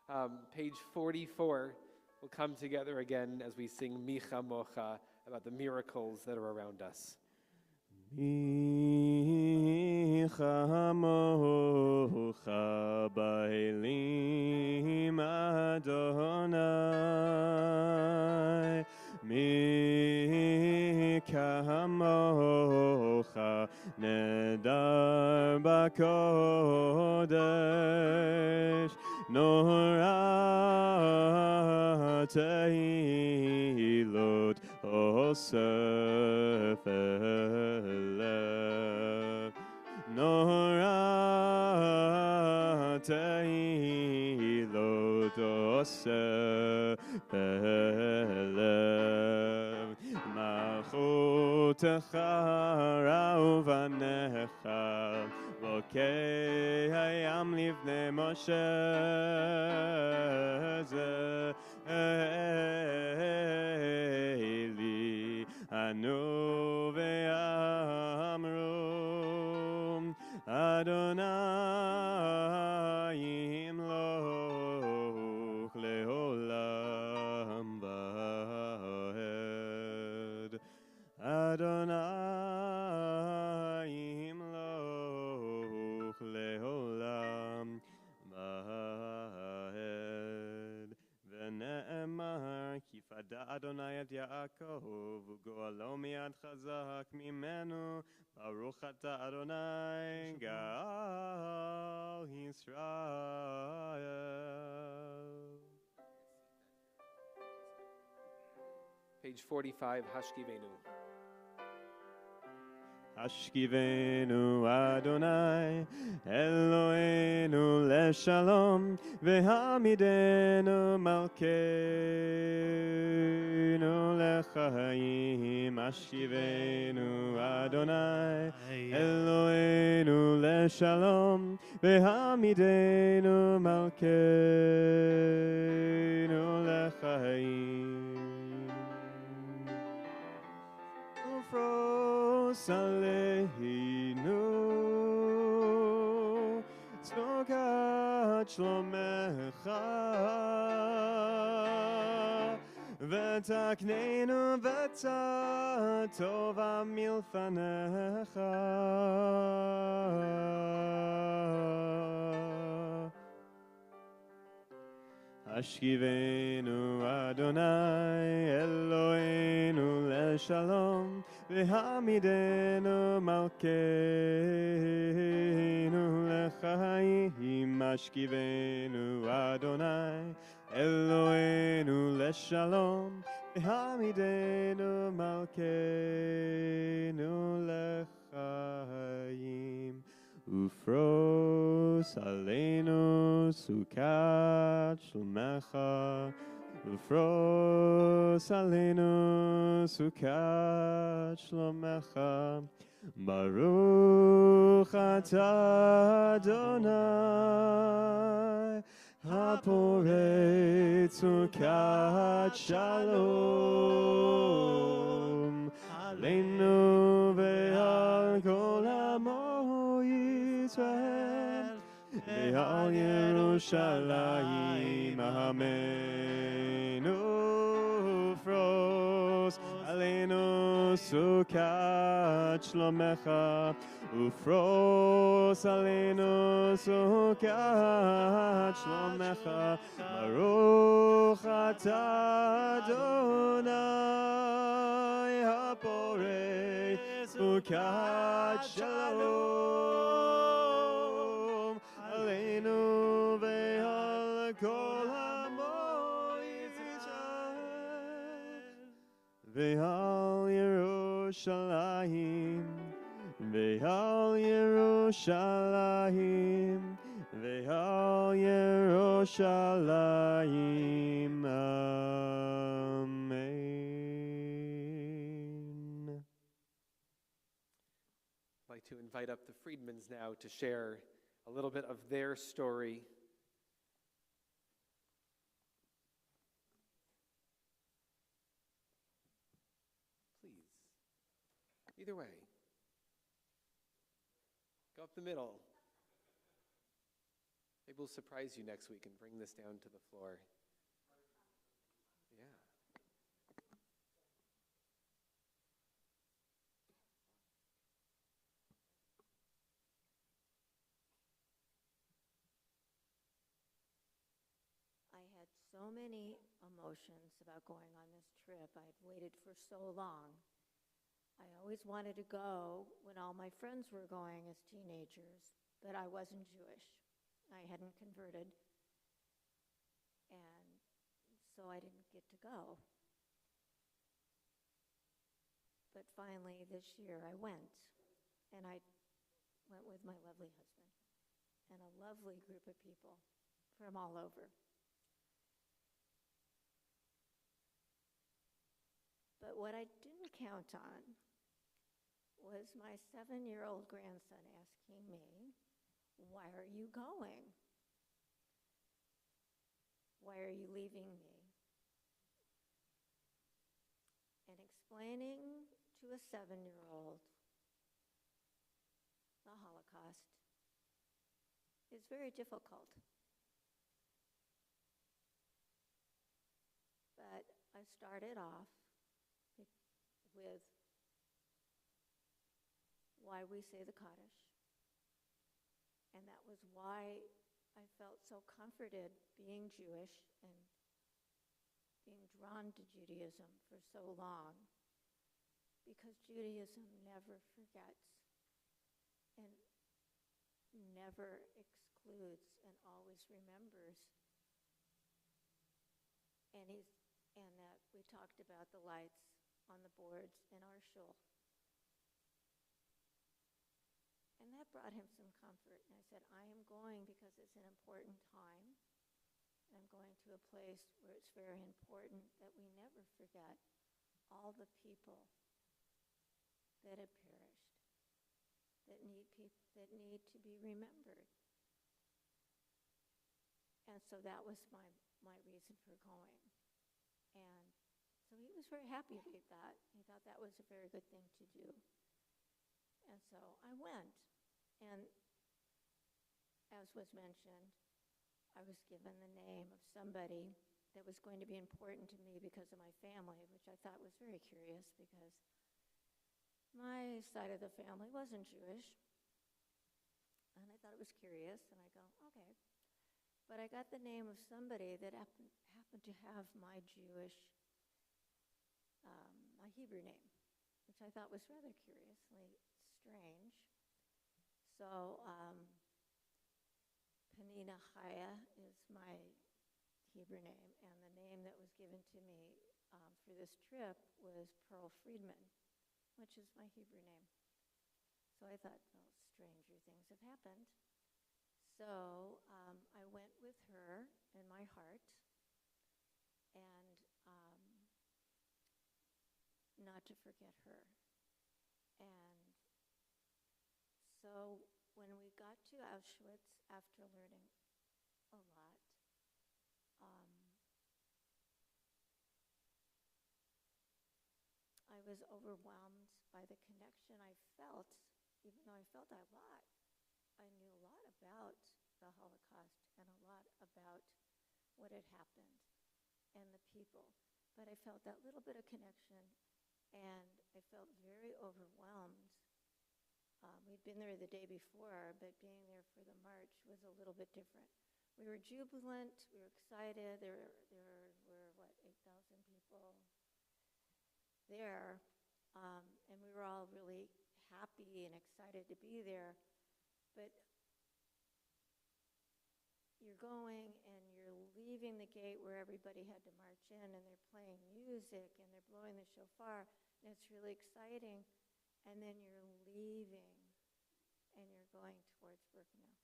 S3: now. Page 44 will come together again as we sing Micha Mocha about the miracles that are around us.
S4: Micha mocha ba'elim Adonai Micha mocha nedar b'kodesh Norah tehilot osef elev Norah tehilot osef elev Malchutecha ra'uvanecha Vokei hayam livnei Moshe Eli Anu ve'amru Adonai imloch leolam va'ed Adonai imloch leolam va'ed V'ne'emar ki fada Adonai et Yaakov u'go'alo mi'ad chazak mimenu Baruch ata Adonai Gal Yisrael.
S3: Page 45, Hashkivenu.
S4: Hashkivenu Adonai Eloheinu leshalom Vehamidenu malkeinu lechaim Hashkivenu Adonai Eloheinu leshalom Vehamidenu malkeinu lechaim Ufros aleinu tznokat shlomecha ותקננו וצר טובה מלפניך. השכיבנו אדוני אלוהינו לשלום, והעמידנו מלכנו לחיים. השכיבנו אדוני אלוהינו לשלום, והעמידנו מלכנו לחיים. ופרוס עלינו סוכת שלומך, ופרוס עלינו סוכת שלומך. ברוך אתה אדוני הפורץ סוכת שלום עלינו ועל כל עמו ישראל ועל ירושלים אמן. ופרוס עלינו סוכת שלומך, ופרוס עלינו סוכת שלומך. ברוך אתה אדוני הפורץ סוכת שלום עלינו ועל כל עמו ישראל ועל ירושלים ועל ירושלים ועל ירושלים אמן.
S3: I'd like to invite up the Friedmans now to share a little bit of their story. Please, either way. Go up the middle. Maybe we'll surprise you next week and bring this down to the floor. Yeah.
S6: I had so many emotions about going on this trip. I had waited for so long. I always wanted to go when all my friends were going as teenagers, but I wasn't Jewish. I hadn't converted, and so I didn't get to go. But finally, this year, I went, and I went with my lovely husband and a lovely group of people from all over. But what I didn't count on was my 7-year-old grandson asking me, "Why are you going? Why are you leaving me?" And explaining to a 7-year-old the Holocaust is very difficult. But I started off with why we say the Kaddish. And that was why I felt so comforted being Jewish and being drawn to Judaism for so long, because Judaism never forgets and never excludes and always remembers. And we talked about the lights on the boards in our shul. And that brought him some comfort. And I said, I am going because it's an important time. And I'm going to a place where it's very important that we never forget all the people that have perished, that need to be remembered. And so that was my reason for going. And so he was very happy about that. He thought that was a very good thing to do. And so I went. And as was mentioned, I was given the name of somebody
S12: that was going to be important to me because of my family, which I thought was very curious because my side of the family wasn't Jewish. And I thought it was curious, and I go, okay. But I got the name of somebody that happened to have my my Hebrew name, which I thought was rather curiously strange. So Penina Chaya is my Hebrew name, and the name that was given to me for this trip was Pearl Friedman, which is my Hebrew name. So I thought, well, stranger things have happened. So I went with her in my heart, and not to forget her. And so when we got to Auschwitz, after learning a lot, I was overwhelmed by the connection I felt, even though I felt a lot. I knew a lot about the Holocaust and a lot about what had happened and the people. But I felt that little bit of connection, and I felt very overwhelmed. We'd been there the day before, but being there for the march was a little bit different. We were jubilant, we were excited. There were 8,000 people there, and we were all really happy and excited to be there. But you're going and you're leaving the gate where everybody had to march in, and they're playing music and they're blowing the shofar, and it's really exciting. And then you're leaving and you're going towards Birkenau.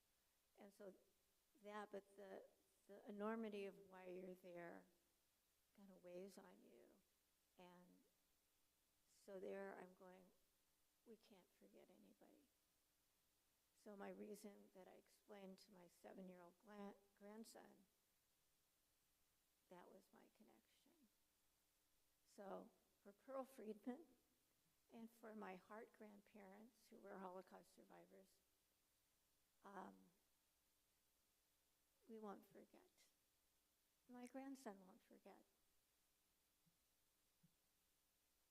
S12: And so but the enormity of why you're there kind of weighs on you. And so there I'm going, we can't forget anybody. So my reason that I explained to my 7-year-old grandson, that was my connection. So for Pearl Friedman and for my heart grandparents who were Holocaust survivors, we won't forget. My grandson won't forget.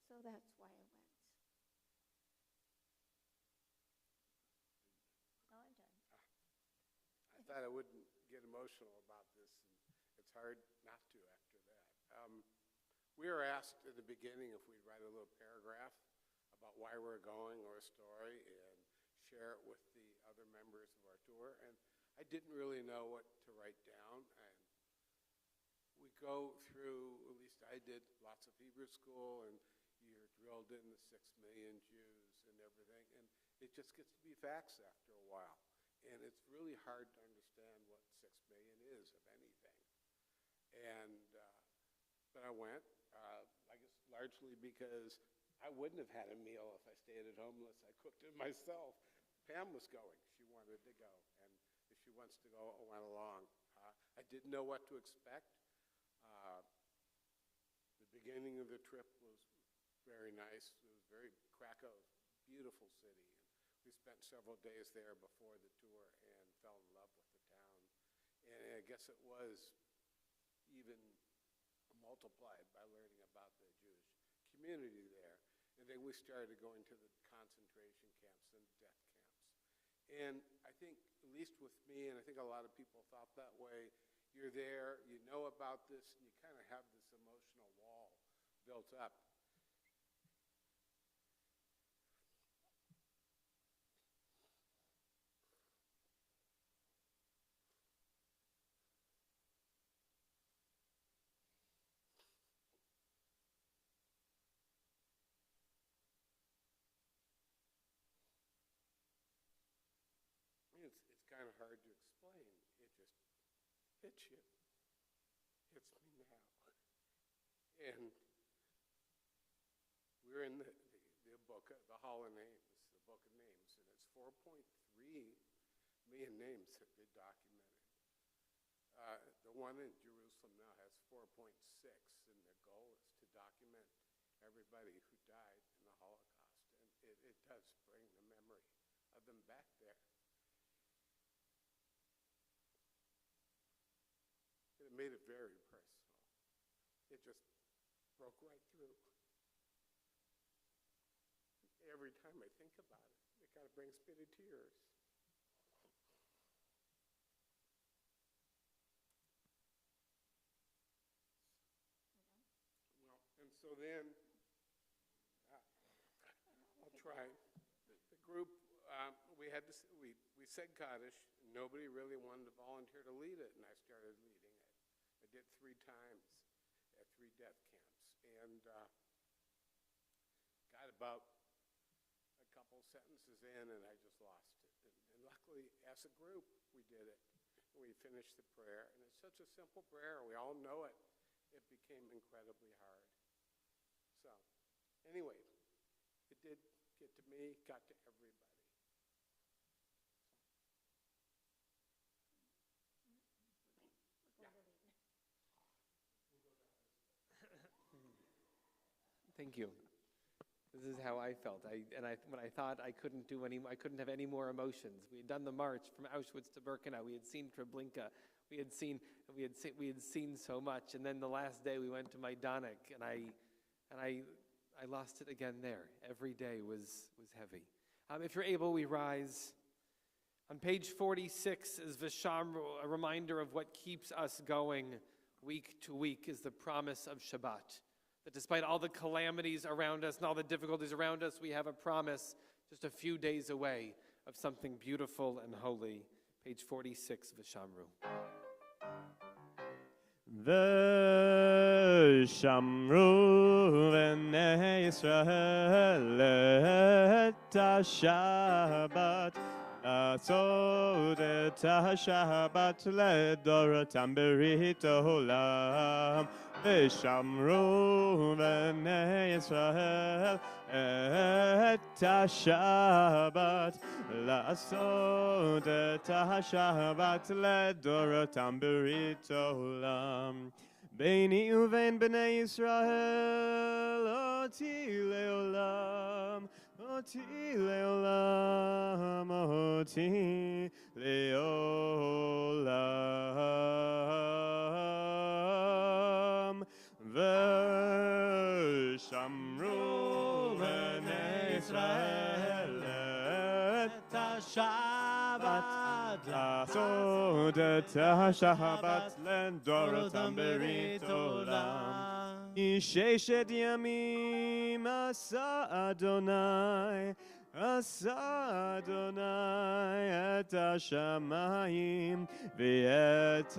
S12: So that's why I went. Oh, I'm done.
S13: I thought I wouldn't get emotional about this, and it's hard not to after that. We were asked at the beginning if we'd write a little paragraph about why we're going or a story and share it with the other members of our tour, and I didn't really know what to write down. And we go through, at least I did, lots of Hebrew school, and you're drilled in the 6 million Jews and everything, and it just gets to be facts after a while. And it's really hard to understand what 6 million is of anything. And but I went, I guess largely because I wouldn't have had a meal if I stayed at home unless I cooked it myself. Pam was going. She wanted to go. And if she wants to go, I went along. I didn't know what to expect. The beginning of the trip was very nice. It was Krakow, beautiful city. We spent several days there before the tour and fell in love with the town. And I guess it was even multiplied by learning about the Jewish community there. And then we started going to the concentration camps and death camps. And I think, at least with me, and I think a lot of people thought that way, you're there, you know about this, and you kind of have this emotional wall built up. It's kind of hard to explain. It just hits you. Hits me now. And we're in the book, the Hall of Names, the Book of Names, and it's 4.3 million names have been documented. The one in Jerusalem now has 4.6, and the goal is to document everybody who died in the Holocaust. And it does bring the memory of them back there. It made it very personal. just broke right through. Every time I think about it, it kind of brings me to tears. Well, and so then, I'll try. The group, we said Kaddish. Nobody really wanted to volunteer to lead it, and I started leading it. I did 3 times at 3 death camps, and got about a couple sentences in, and I just lost it. And luckily, as a group, we did it. We finished the prayer, and it's such a simple prayer. We all know it. It became incredibly hard. So, anyway, it did get to me, got to everybody.
S3: Thank you. This is how I felt. When I thought I couldn't have any more emotions. We had done the march from Auschwitz to Birkenau. We had seen Treblinka. We had seen so much. And then the last day we went to Majdanek, and I lost it again there. Every day was heavy. If you're able, we rise. On page 46 is Vishamru, a reminder of what keeps us going week to week is the promise of Shabbat. That despite all the calamities around us and all the difficulties around us, we have a promise just a few days away of something beautiful and holy. Page 46, Vishamru.
S4: Vishamru v'nei Yisrael et ha-Shabbat לעשות את השבת לדורותם ברית עולם ושמרו בני ישראל את השבת לעשות את השבת לדורותם ברית עולם ביני ובין בני ישראל אותי לעולם אותי לעולם, אותי לעולם. ושמרו בני ישראל את השבת, לעשות את השבת לדורותם ברית עולם. ששת ימים עשה אדוני את השמיים ואת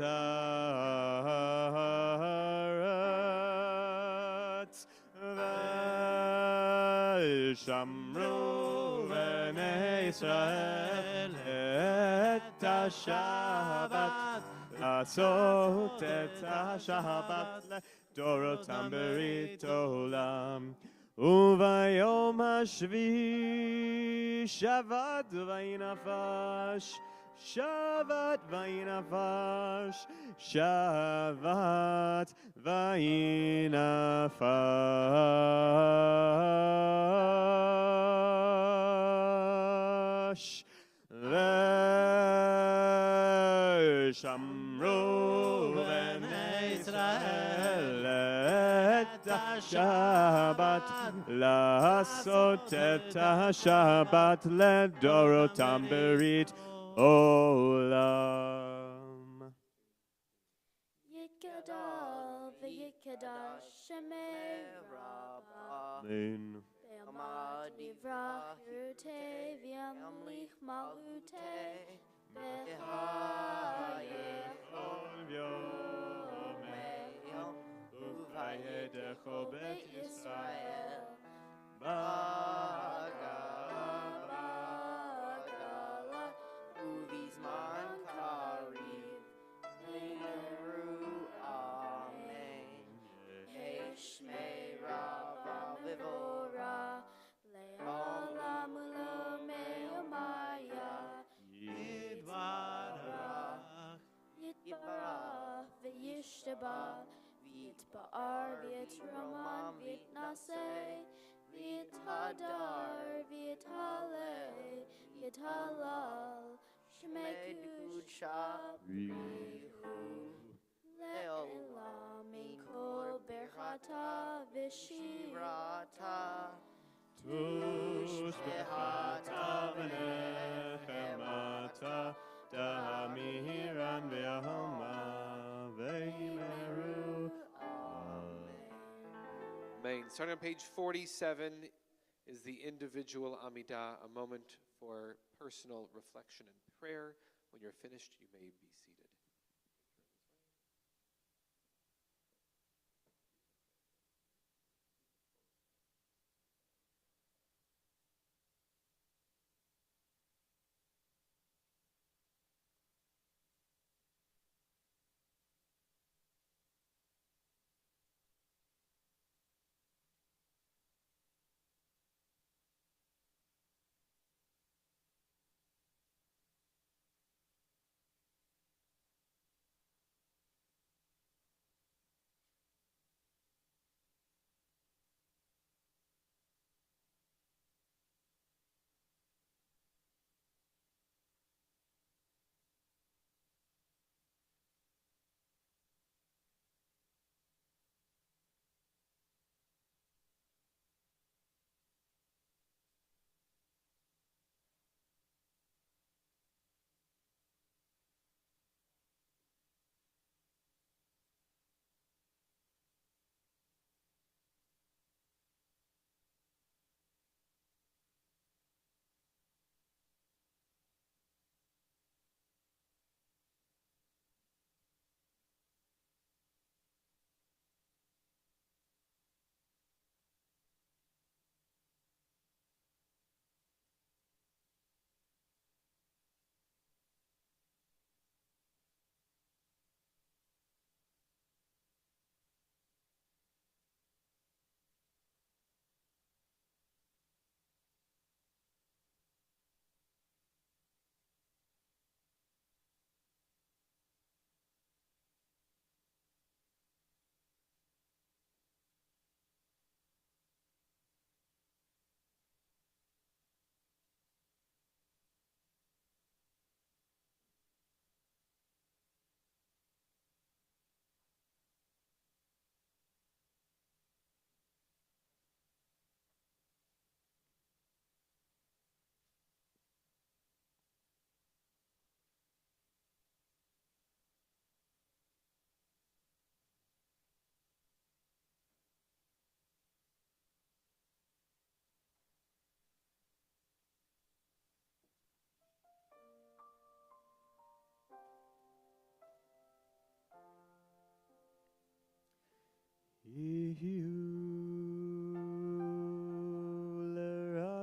S4: הארץ ושמרו בני ישראל את השבת לעשות את השבת דורותם ברית עולם וביום השביעי שבת וינפש שבת וינפש שבת וינפש ושמרו בני ישראל את השבת לעשות את השבת לדורותם ברית עולם.
S10: יגדל ויקדש שמי רבה.
S4: אמן.
S10: בעמד יברח ירתי וימליך מלכותי.
S4: בהיכל יומם ובהידךו בית ישראל בגלה
S11: ובזמן קריב אמרו אמן. שמי רבה ובורא לעולם ולעולמי
S10: יתברך וישתבח ויתפאר ויתרומם ויתנשא ויתהדר ויתהלל יתהלל שמי קודשה בריחו לעולם מכל ברכה Shivata Vishirata
S4: Tushbehata v'nechemata Damiran v'yahoma v'yimeru.
S3: Amen. Starting on page 47 is the individual Amidah, a moment for personal reflection and prayer. When you're finished, you may be seated.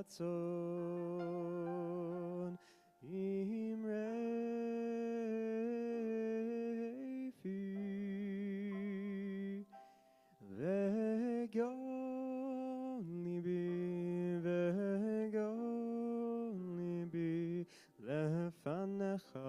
S4: Ratzon imrefi vegon libi lefanecha.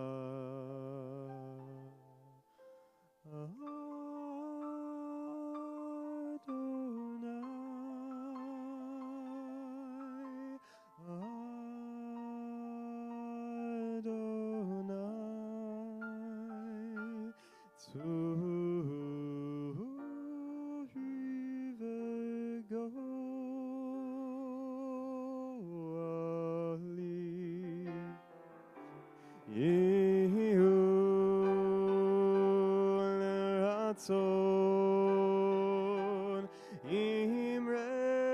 S4: Ratzon imrefi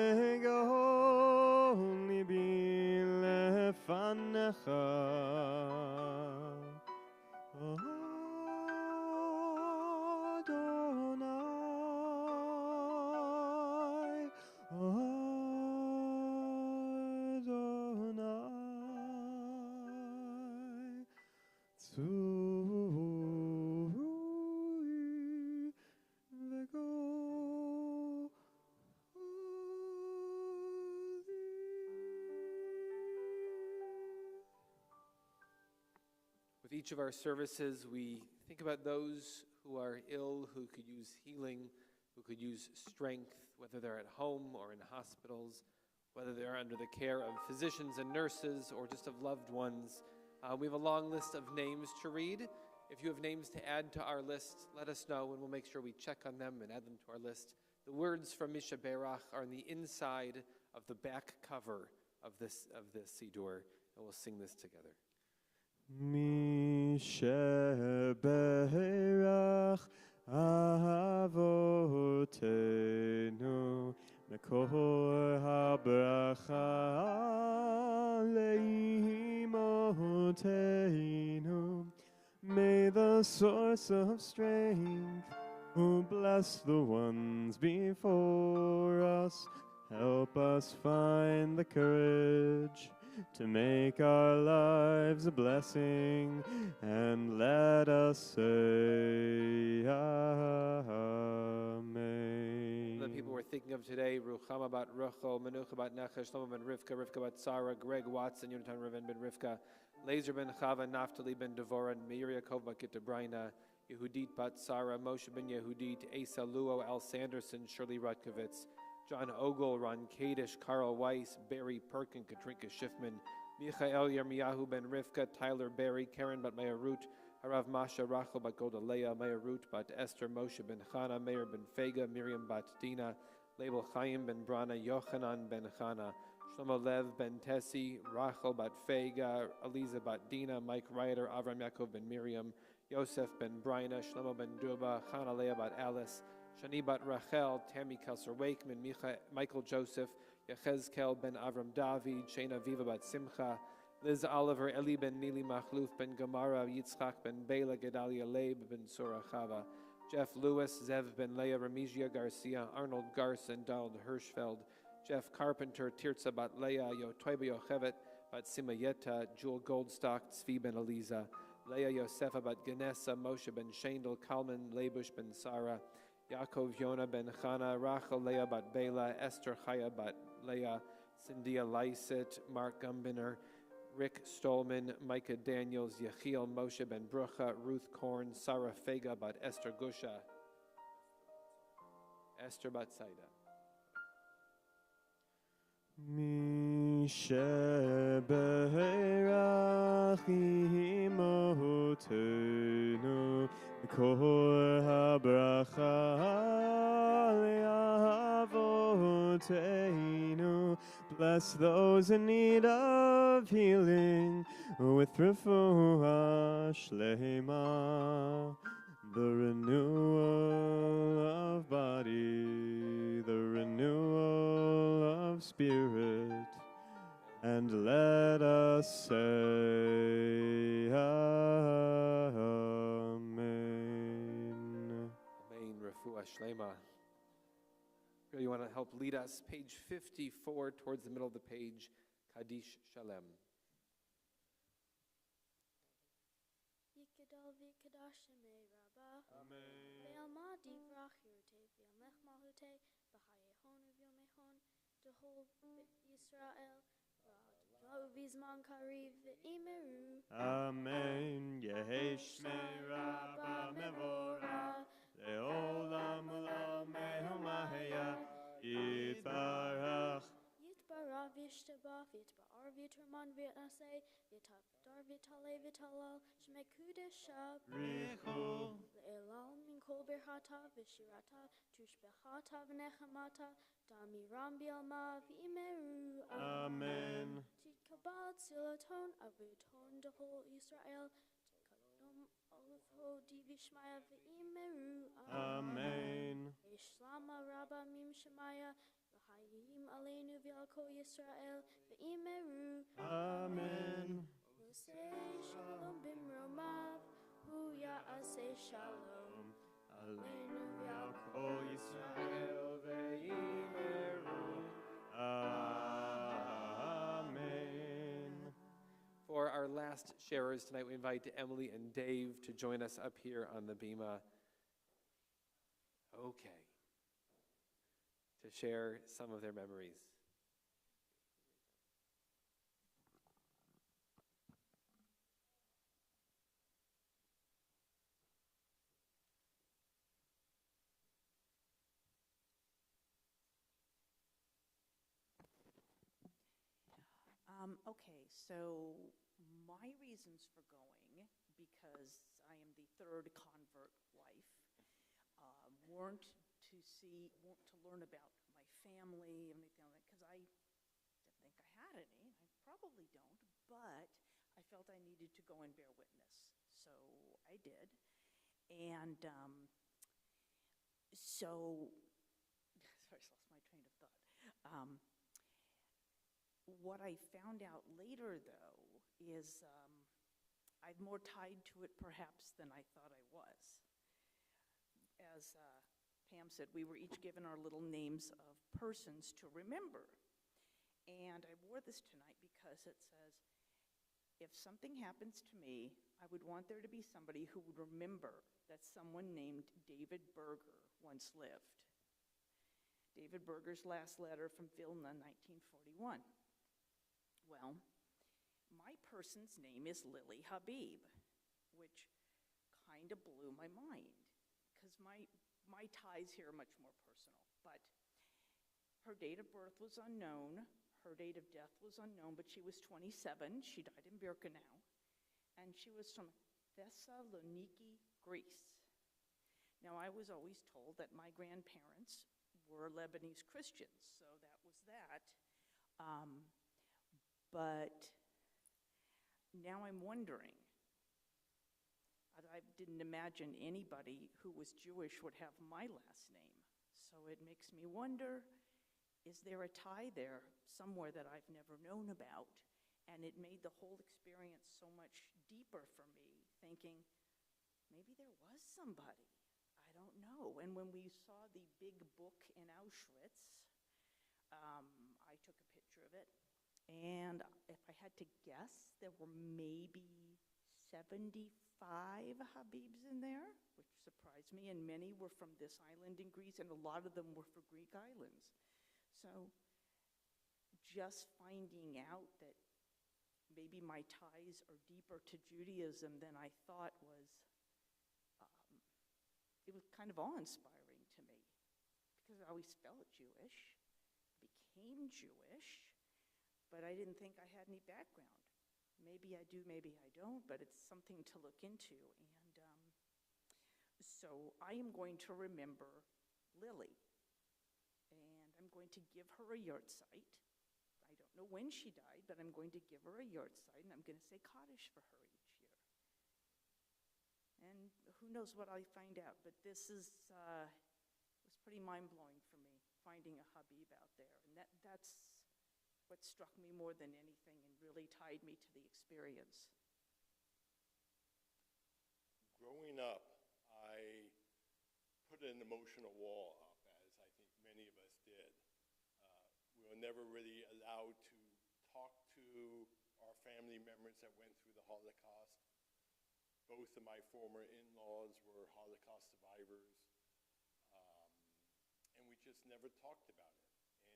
S4: vegon libi lefanecha.
S3: With each of our services, we think about those who are ill, who could use healing, who could use strength, whether they're at home or in hospitals whether they're under the care of physicians and nurses or just of loved ones. We have a long list of names to read. If you have names to add to our list, let us know, and we'll make sure we check on them and add them to our list. The words from Misha Berach are on the inside of the back cover of this Siddur, and we'll sing this together.
S4: Misha Berach Avotenu Mekor HaBracha Leimotenu. May the source of strength, who bless the ones before us, help us find the courage to make our lives a blessing, and let us say Amen.
S3: The people we're thinking of today: Ruchama bat Ruchel, Menucha bat Nachash, Shlomo ben Rivka, Rivka bat Sarah, Greg Watson, Yonatan Reuven ben Rivka, Lazer ben Chava, Naftali ben Devorah, Meir Yaakov bat Gitabraina, Yehudit bat Sarah, Moshe ben Yehudit, Asa Luo, Al Sanderson, Shirley Rutkovitz, John Ogle, Ron Kadish, Carl Weiss, Barry Perkin, Katrinka Schiffman, Michael Yirmiyahu ben Rivka, Tyler Barry, Karen bat Maya Root, Harav Masha Rachel bat Golda Leah, Maya Root bat Esther, Moshe ben Chana, Meir ben Fega, Miriam bat Dina, Label Chaim ben Brana, Yochanan ben Chana, Shlomo Lev ben Tessi, Rachel bat Fega, Eliza bat Dina, Mike Ryder, Avram Yaakov ben Miriam, Yosef ben Brina, Shlomo ben Duba, Chana Leah bat Alice, Shani bat Rachel, Tammy Kelser Wakeman, Michael Joseph, Yechezkel ben Avram David, Shana Viva bat Simcha, Liz Oliver, Eli ben Nili Machluf ben Gamara, Yitzchak ben Bela, Gedalia Leib ben Sora Chava, Jeff Lewis, Zev ben Leah, Ramizia Garcia, Arnold Garson, Donald Hirschfeld, Jeff Carpenter, Tirza bat Leah, Yotoiba Yochevet bat Simayeta, Jewel Goldstock, Tzvi ben Eliza, Leah Yosefa bat Genessa, Moshe ben Shandel, Kalman Lebush ben Sarah, Yaakov Yona ben Chana, Rachel Leah bat Bela, Esther Chaya bat Leah, Cynthia Lyset, Mark Gumbiner, Rick Stolman, Micah Daniels, Yechiel Moshe ben Brucha, Ruth Korn, Sarah Fega bat Esther Gusha, Esther bat Saida.
S4: Misha Berach Imotenu Kor HaBracha Le'avotenu. Bless those in need of healing with refuah shlema, the renewal of body, the renewal of spirit, and let us say Amen.
S3: Amen. Refuah Shlema. You want to help lead us? Page 54 towards the middle of the page. Kaddish Shalem.
S10: Yikadal v'yikadash shemei Rabbah.
S4: Amen.
S10: Ve'alma divrach yirte v'yamlech malhute v'chayehon v'yomechon tehol Yisrael v'izman kariv v'imeru.
S4: Amen. Yehi Shmei Rabbah Mevorah Le'olam u'lam me'omahaya Yitbarach.
S10: Yitbarach v'yishtabach v'yitba'ar v'yiturman v'yitnaseh v'yitavdar v'yitaleh v'yitalal shemei kudesha
S4: Richu
S10: Le'elal min kol birchata v'shirata tushbechata v'nechamata damiram bi'alma v'imeru.
S4: Amen.
S10: Kabbalat Shabbat avuton dehol Yisrael tekadom olufo divishmaya v'imeru.
S4: Amen.
S10: Ishlama rabba mim shemaya v'hayim aleinu v'yalko Yisrael v'imeru.
S4: Amen.
S10: Say shalom bimromav hu ya'aseh shalom aleinu v'yalko
S4: Yisrael ve'imeru. Amen.
S3: For our last sharers tonight, we invite Emily and Dave to join us up here on the bima. Okay. To share some of their memories.
S14: Okay, so my reasons for going, because I am the third convert wife, weren't to learn about my family and everything like that, because I didn't think I had any. I probably don't, but I felt I needed to go and bear witness, so I did. And so, sorry, I lost my train of thought. What I found out later, though, is I'm more tied to it perhaps than I thought I was. As Pam said, we were each given our little names of persons to remember. And I wore this tonight because it says, if something happens to me, I would want there to be somebody who would remember that someone named David Berger once lived. David Berger's last letter from Vilna, 1941. Well, my person's name is Lily Habib, which kind of blew my mind, because my ties here are much more personal. But her date of birth was unknown, her date of death was unknown, but she was 27. She died in Birkenau, and she was from Thessaloniki, Greece. Now, I was always told that my grandparents were Lebanese Christians, so that was that. But now I'm wondering, I didn't imagine anybody who was Jewish would have my last name. So it makes me wonder, is there a tie there somewhere that I've never known about? And it made the whole experience so much deeper for me, thinking, maybe there was somebody. I don't know. And when we saw the big book in Auschwitz, I took a picture of it. And if I had to guess, there were maybe 75 Habibs in there, which surprised me, and many were from this island in Greece, and a lot of them were for Greek islands. So just finding out that maybe my ties are deeper to Judaism than I thought was, it was kind of awe-inspiring to me, because I always felt Jewish, became Jewish, but I didn't think I had any background. Maybe I do, maybe I don't, but it's something to look into. And so I am going to remember Lily, and I'm going to give her a yahrzeit. I don't know when she died, but I'm going to give her a yahrzeit, and I'm going to say Kaddish for her each year. And who knows what I find out, but this was pretty mind-blowing for me, finding a Habib out there. And that's what struck me more than anything and really tied me to the experience.
S7: Growing up, I put an emotional wall up, as I think many of us did. We were never really allowed to talk to our family members that went through the Holocaust. Both of my former in-laws were Holocaust survivors, and we just never talked about it.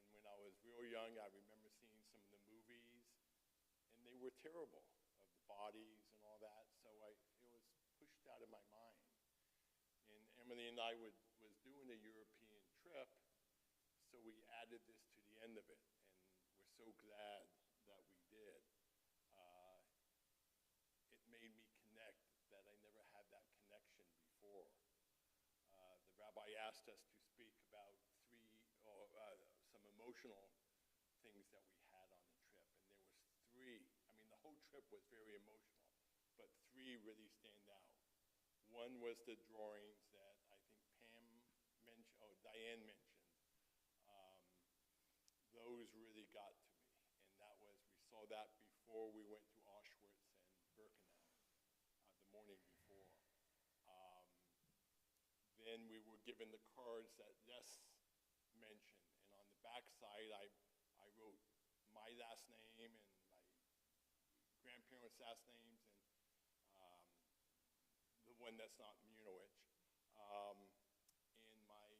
S7: And when I was real young, I remember seeing some of the movies, and they were terrible, of the bodies and all that, so it was pushed out of my mind. And Emily and I was doing a European trip, so we added this to the end of it, and we're so glad that we did. It made me connect that I never had that connection before. The rabbi asked us to speak about some emotional things that we had on the trip, and there was three. I mean, the whole trip was very emotional, but three really stand out. One was the drawings that I think Diane mentioned. Those really got to me, and we saw that before we went to Auschwitz and Birkenau, the morning before. Then we were given the cards that Les mentioned, and on the back side, I wrote my last name and my grandparents' last names, and the one that's not Munowich, and my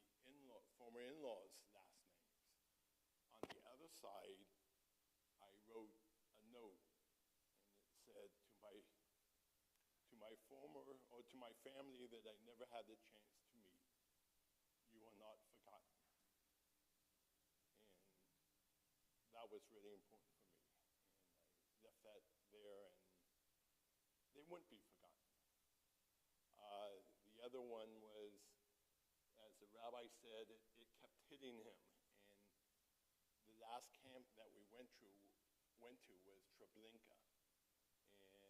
S7: former in-laws' last names. On the other side, I wrote a note, and it said to my family that I never had the chance to meet, you are not forgotten. And that was really important for me. And wouldn't be forgotten. The other one was, as the rabbi said, it kept hitting him. And the last camp that we went to was Treblinka. And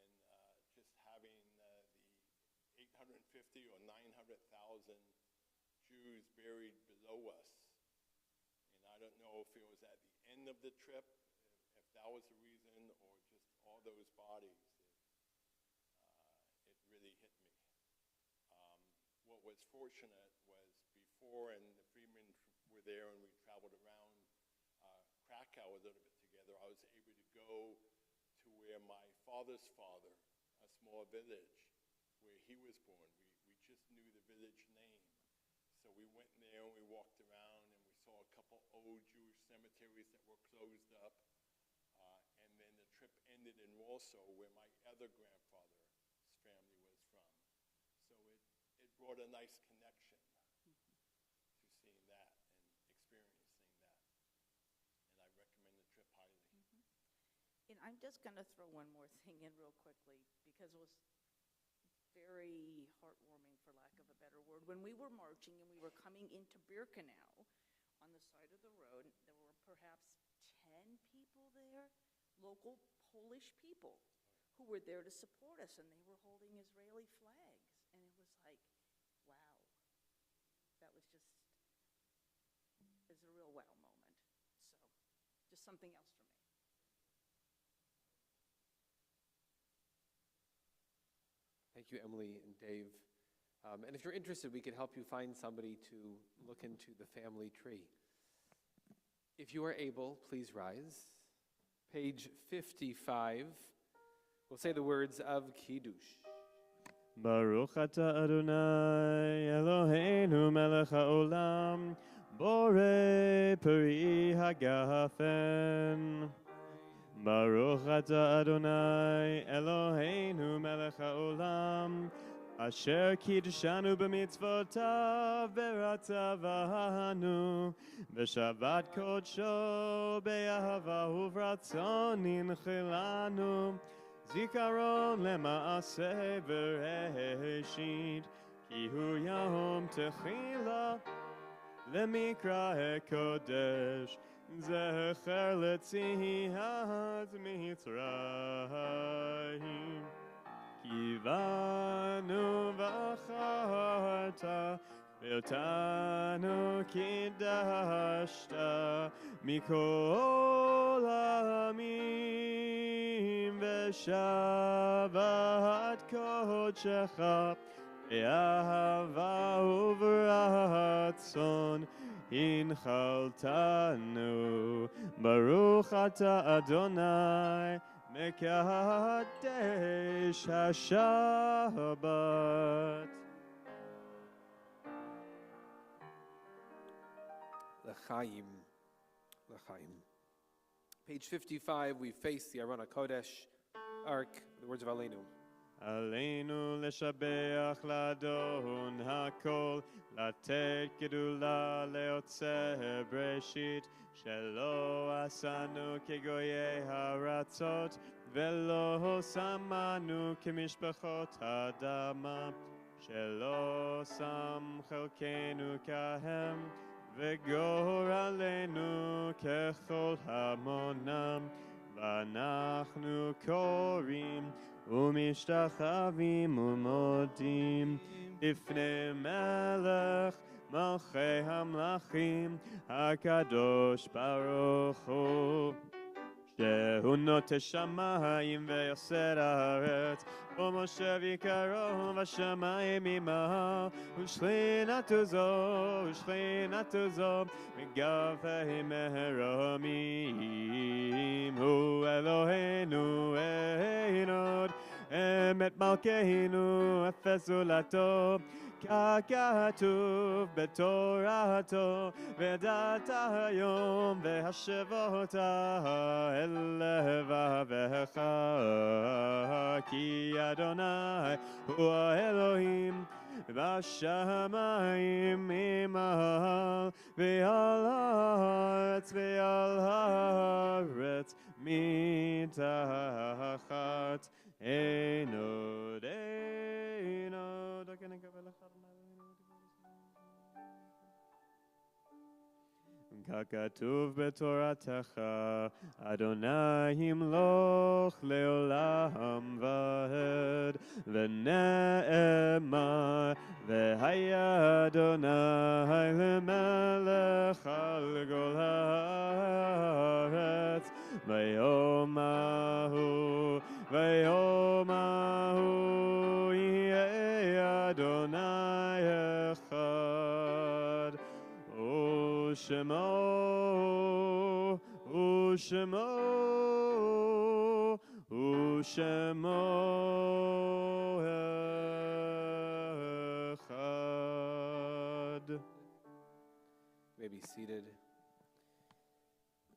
S7: just having the 850 or 900,000 Jews buried below us. And I don't know if it was at the end of the trip, if that was the reason, or just all those bodies. It really hit me. What was fortunate was before, and the Freedmen were there, and we traveled around Krakow a little bit together, I was able to go to where my father's father, a small village, where he was born. We just knew the village name. So we went there and we walked around and we saw a couple old Jewish cemeteries that were closed up. And then the trip ended in Warsaw, where my other grandfather's family was from. So it brought a nice connection to seeing that and experiencing that. And I recommend the trip highly.
S14: And I'm just going to throw one more thing in real quickly, because it was very heartwarming, for lack of a better word. When we were marching and we were coming into Birkenau, on the side of the road, there were perhaps 10 people there, local Polish people, who were there to support us, and they were holding Israeli flags. And it was like, wow, that was just, it was a real wow moment. So, just something else for me.
S3: Thank you, Emily and Dave. And if you're interested, we could help you find somebody to look into the family tree. If you are able, please rise. Page 55. We'll say the words of Kiddush.
S4: Baruch atah Adonai Eloheinu melech haolam borei peri hagafen. Baruch atah Adonai Eloheinu melech haolam asher kiddushanu b'mitzvotav v'ratzavanu v'shavat kodsho be'ahava uvratzon inchilanu zikaron lema'aseh v'reshit ki hu yom techila lemikra kodesh zecher letzihat mitzrayim kivanu v'acharta ve'otanu kiddashta mikol ha'amim ve'shavat kodshecha ve'ahava uvratzon Inchaltanu, Baruch Ata Adonai, Mekadesh HaShabbat.
S3: L'chaim. L'chaim. Page 55, we face the Aron HaKodesh Ark, the words of Aleinu.
S4: Aleinu leshabeach ladon hakol, לתת גדולה ליוצא בראשית, שלא עשנו כגויי הארצות, ולא שמנו כמשפחות האדמה, שלא שם חלקנו כהם, וגורלנו ככל המונם, ואנחנו קוראים ומשתחווים ומודים לפני מלך מלכי המלכים הקדוש ברוך הוא, שהוא נוטה שמיים ויוסד הארץ, ומושב יקרו בשמיים עמו, ושכינתו זו מגבי מרומים. הוא אלוהינו אין עוד, אמת מלכנו אפס זולתו, ככתוב בתורתו, וידעת היום והשבות אל לבבך, כי אדוני הוא האלוהים בשמיים ממעל, ועל הארץ מתחת עינותינו. דרכי נקבל אחד ככתוב בתורתך, אדוני ימלוך לעולם ועד, ונאמר, והיה אדוני למלך על כל הארץ, ביום ההוא יהיה אדוני אחד. ושמו אחד.
S3: You may be seated.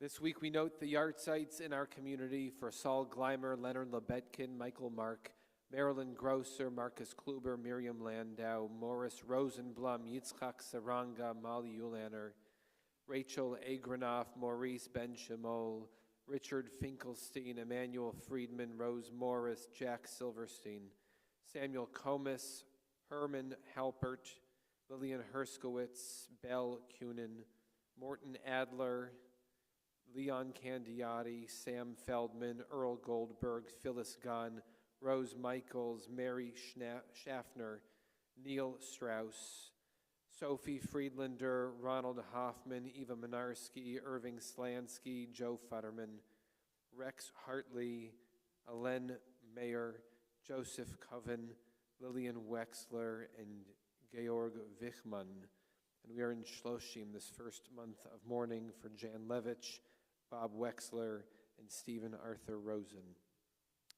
S3: This week we note the yahrzeits in our community for Saul Gleimer, Leonard Lebetkin, Michael Mark, Marilyn Grosser, Marcus Kluber, Miriam Landau, Morris Rosenblum, Yitzchak Saranga, Molly Ulaner, Rachel Agranoff, Maurice Ben Shemol, Richard Finkelstein, Emmanuel Friedman, Rose Morris, Jack Silverstein, Samuel Comis, Herman Halpert, Lillian Herskowitz, Belle Kunin, Morton Adler, Leon Candiotti, Sam Feldman, Earl Goldberg, Phyllis Gunn, Rose Michaels, Mary Schaffner, Neil Strauss, Sophie Friedlander, Ronald Hoffman, Eva Minarski, Irving Slansky, Joe Futterman, Rex Hartley, Alen Mayer, Joseph Coven, Lillian Wexler, and Georg Wichmann. And we are in Shloshim this first month of mourning for Jan Levitch, Bob Wexler, and Stephen Arthur Rosen.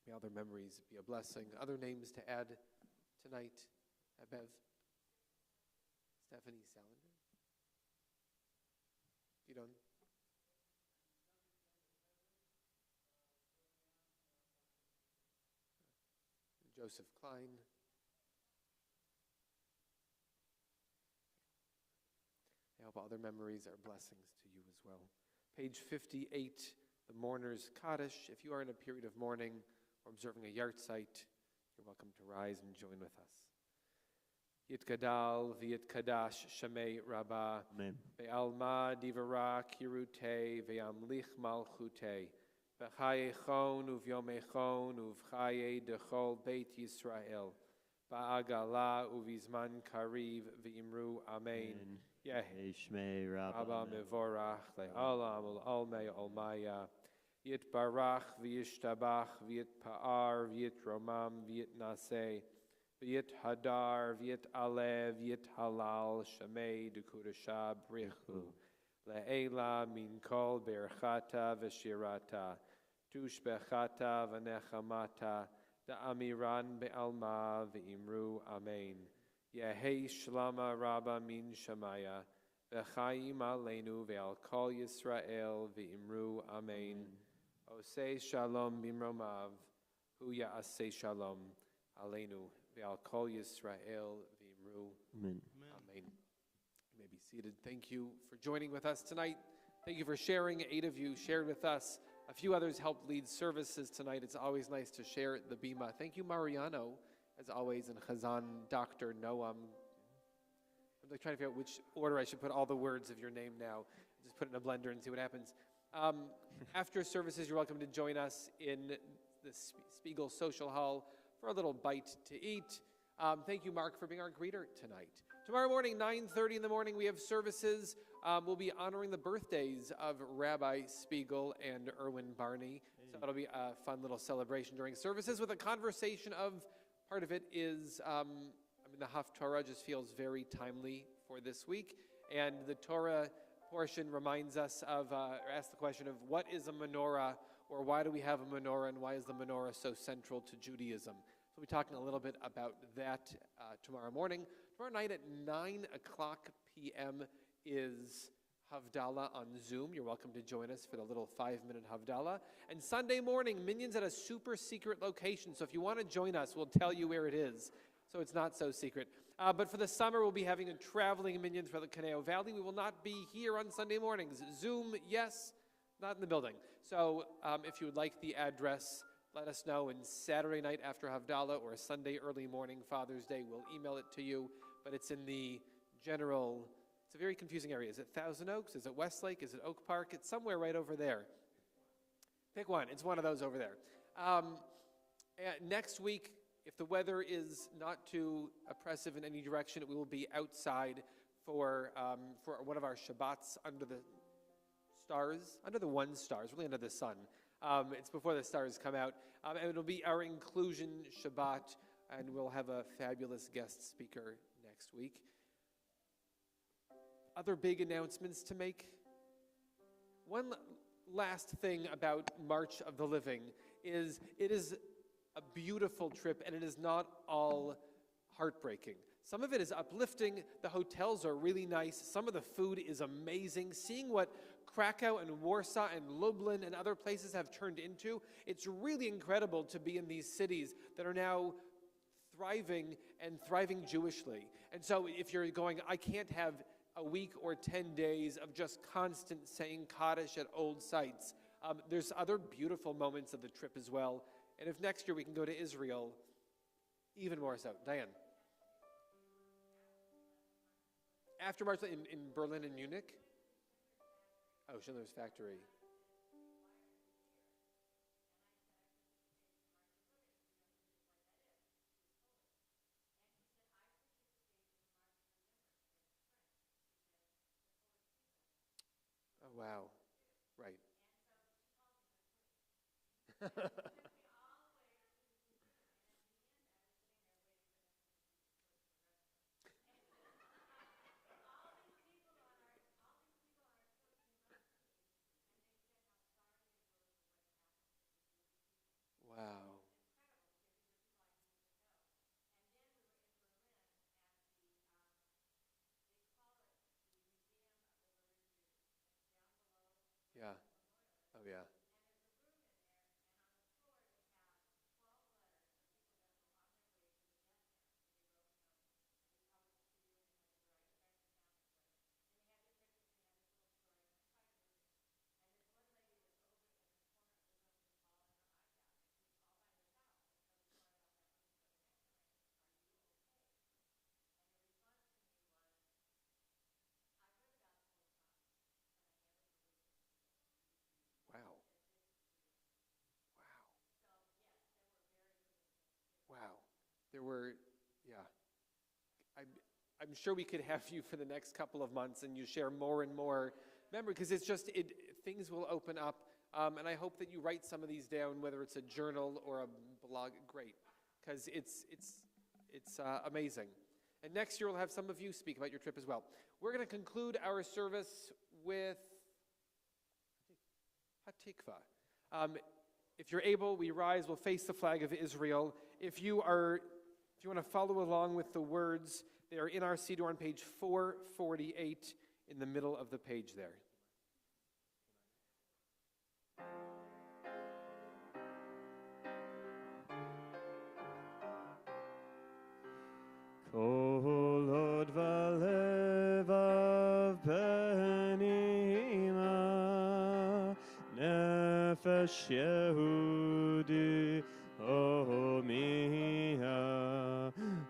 S3: May all their memories be a blessing. Other names to add tonight? Bev? Stephanie Salander? Gidon? Joseph Klein? I hope all their memories are blessings to you as well. Page 58, the Mourner's Kaddish. If you are in a period of mourning or observing a yahrzeit, you're welcome to rise and join with us. Yitgadal v'yitkadash Shemei Rabbah.
S4: Amen.
S3: Ve'alma divara kirute ve'amlich malchute. V'chayechon uv'yomechon uv'chaye dechol Beit Yisrael. Ba'agala uv'izman kariv v'imru Amen. Yehi
S4: Shmei
S3: Rabba mevorach le'alam ul'almei olmaya. Yitbarach v'yishtabach v'yitpa'ar v'yitromam v'yitnaseh. V'yit hadar, v'yit alev, v'yit halal, shamei dekudasha brichu. Le'ela min kol berchata v'shirata. Tushbechata v'nechamata. Da'amiran be'alma v'imru amen. Yehei shlama rabba min shamaya. V'chaim aleinu ve'al kol Yisrael v'imru amen. Osei shalom bimromav. Hu ya'asei shalom aleinu. Ve'al kol Yisrael v'imru.
S4: Amen.
S3: Amen. You may be seated. Thank you for joining with us tonight. Thank you for sharing. 8 of you shared with us. A few others helped lead services tonight. It's always nice to share the bima. Thank you, Mariano, as always, and Chazan, Dr. Noam. I'm like trying to figure out which order I should put all the words of your name now. Just put it in a blender and see what happens. After services, you're welcome to join us in the Spiegel Social Hall for a little bite to eat. Thank you, Mark, for being our greeter tonight. Tomorrow morning, 9:30 in the morning, we have services. We'll be honoring the birthdays of Rabbi Spiegel and Erwin Barney. So it'll be a fun little celebration during services with a conversation of, part of it is, the Haftorah just feels very timely for this week. And the Torah portion reminds us of, or asks the question of what is a menorah, or why do we have a menorah, and why is the menorah so central to Judaism? So we'll be talking a little bit about that tomorrow morning. Tomorrow night at 9 o'clock p.m. is Havdalah on Zoom. You're welcome to join us for the little 5-minute Havdalah. And Sunday morning, Minyan's at a super secret location. So if you want to join us, we'll tell you where it is. So it's not so secret. But for the summer, we'll be having a traveling Minyan throughout the Caneo Valley. We will not be here on Sunday mornings. Zoom, yes. not in the building. So if you would like the address, let us know. And Saturday night after Havdalah or Sunday early morning, Father's Day, we'll email it to you. But it's in the general, it's a very confusing area. Is it Thousand Oaks? Is it Westlake? Is it Oak Park? It's somewhere right over there. Pick one. It's one of those over there. Next week, if the weather is not too oppressive in any direction, we will be outside for one of our Shabbats under the stars, under the one stars, really under the sun. It's before the stars come out. And it'll be our inclusion Shabbat, and we'll have a fabulous guest speaker next week. Other big announcements to make? One last thing about March of the Living is it is a beautiful trip, and it is not all heartbreaking. Some of it is uplifting. The hotels are really nice. Some of the food is amazing. Seeing what Krakow and Warsaw and Lublin and other places have turned into, it's really incredible to be in these cities that are now thriving and thriving Jewishly. And so if you're going, I can't have a week or 10 days of just constant saying Kaddish at old sites. There's other beautiful moments of the trip as well. And if next year we can go to Israel, even more so. Diane. After March, in Berlin and Munich? Oh, Schindler's Factory. Oh, wow. Right. Wow. Yeah. Oh, yeah. Wow. Wow. Wow. There were, yeah. I'm sure we could have you for the next couple of months and you share more and more memory, because it's just, things will open up. And I hope that you write some of these down, whether it's a journal or a blog. Great, because it's amazing. And next year we'll have some of you speak about your trip as well. We're going to conclude our service with Hatikva. If you're able, we rise, we'll face the flag of Israel. If you want to follow along with the words, they are in our Siddur on page 448 in the middle of the page there.
S4: Kol od v'levav penima nefesh Yehudi homiha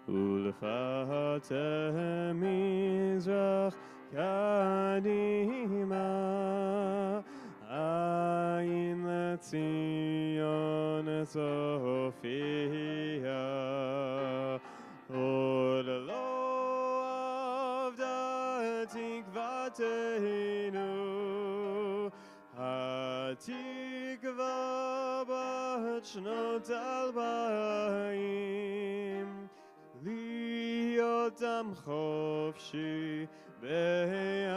S4: ulfateh mizrach kadima ayin letzion Sophia Od lo avda tikvateinu hatikva bat shnot albayim liot am chofshi be'ateinu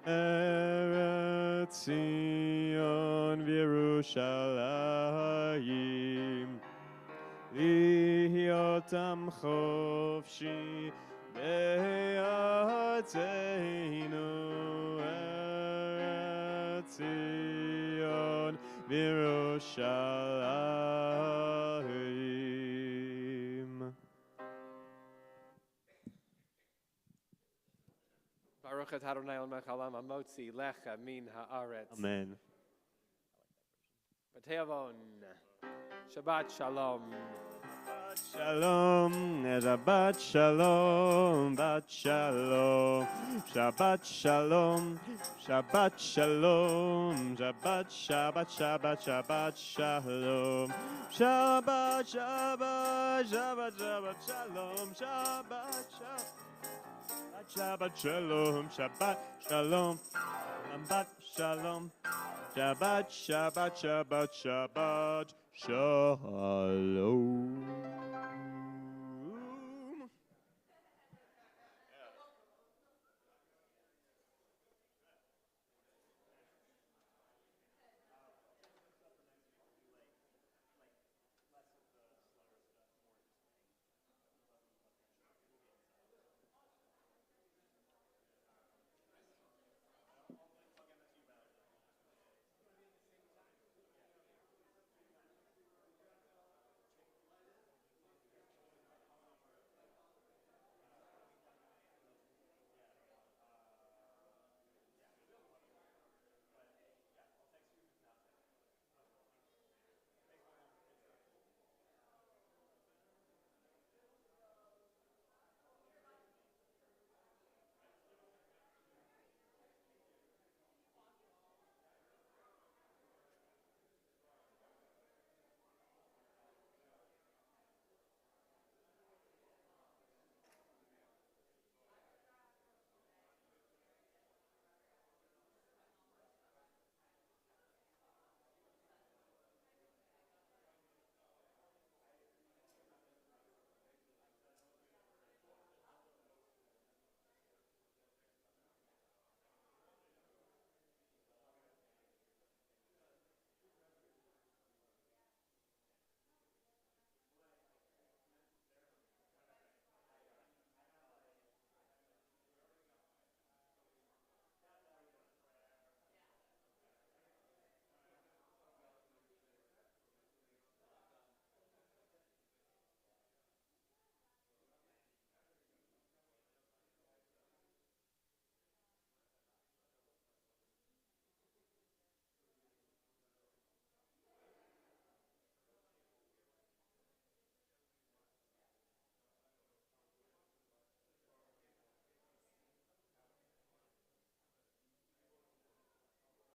S4: Eretz Zion v'Yerushalayim להיות עם חופשי בארצנו ארץ ציון וירושלים.
S3: Baruch atah Adonai Melech haolam hamotzi lecha min haaretz.
S4: Amen.
S3: B'te'avon. Shabbat shalom.
S4: Shalom, Shabbat shalom, Shabbat shalom, Shabbat shalom, Shabbat shalom, Shabbat Shabbat Shabbat Shabbat shalom, Shabbat Shabbat Shabbat Shabbat shalom, Shabbat Shabbat shalom, Shabbat shalom, Shabbat shalom, Shabbat Shabbat Shabbat Shabbat shalom.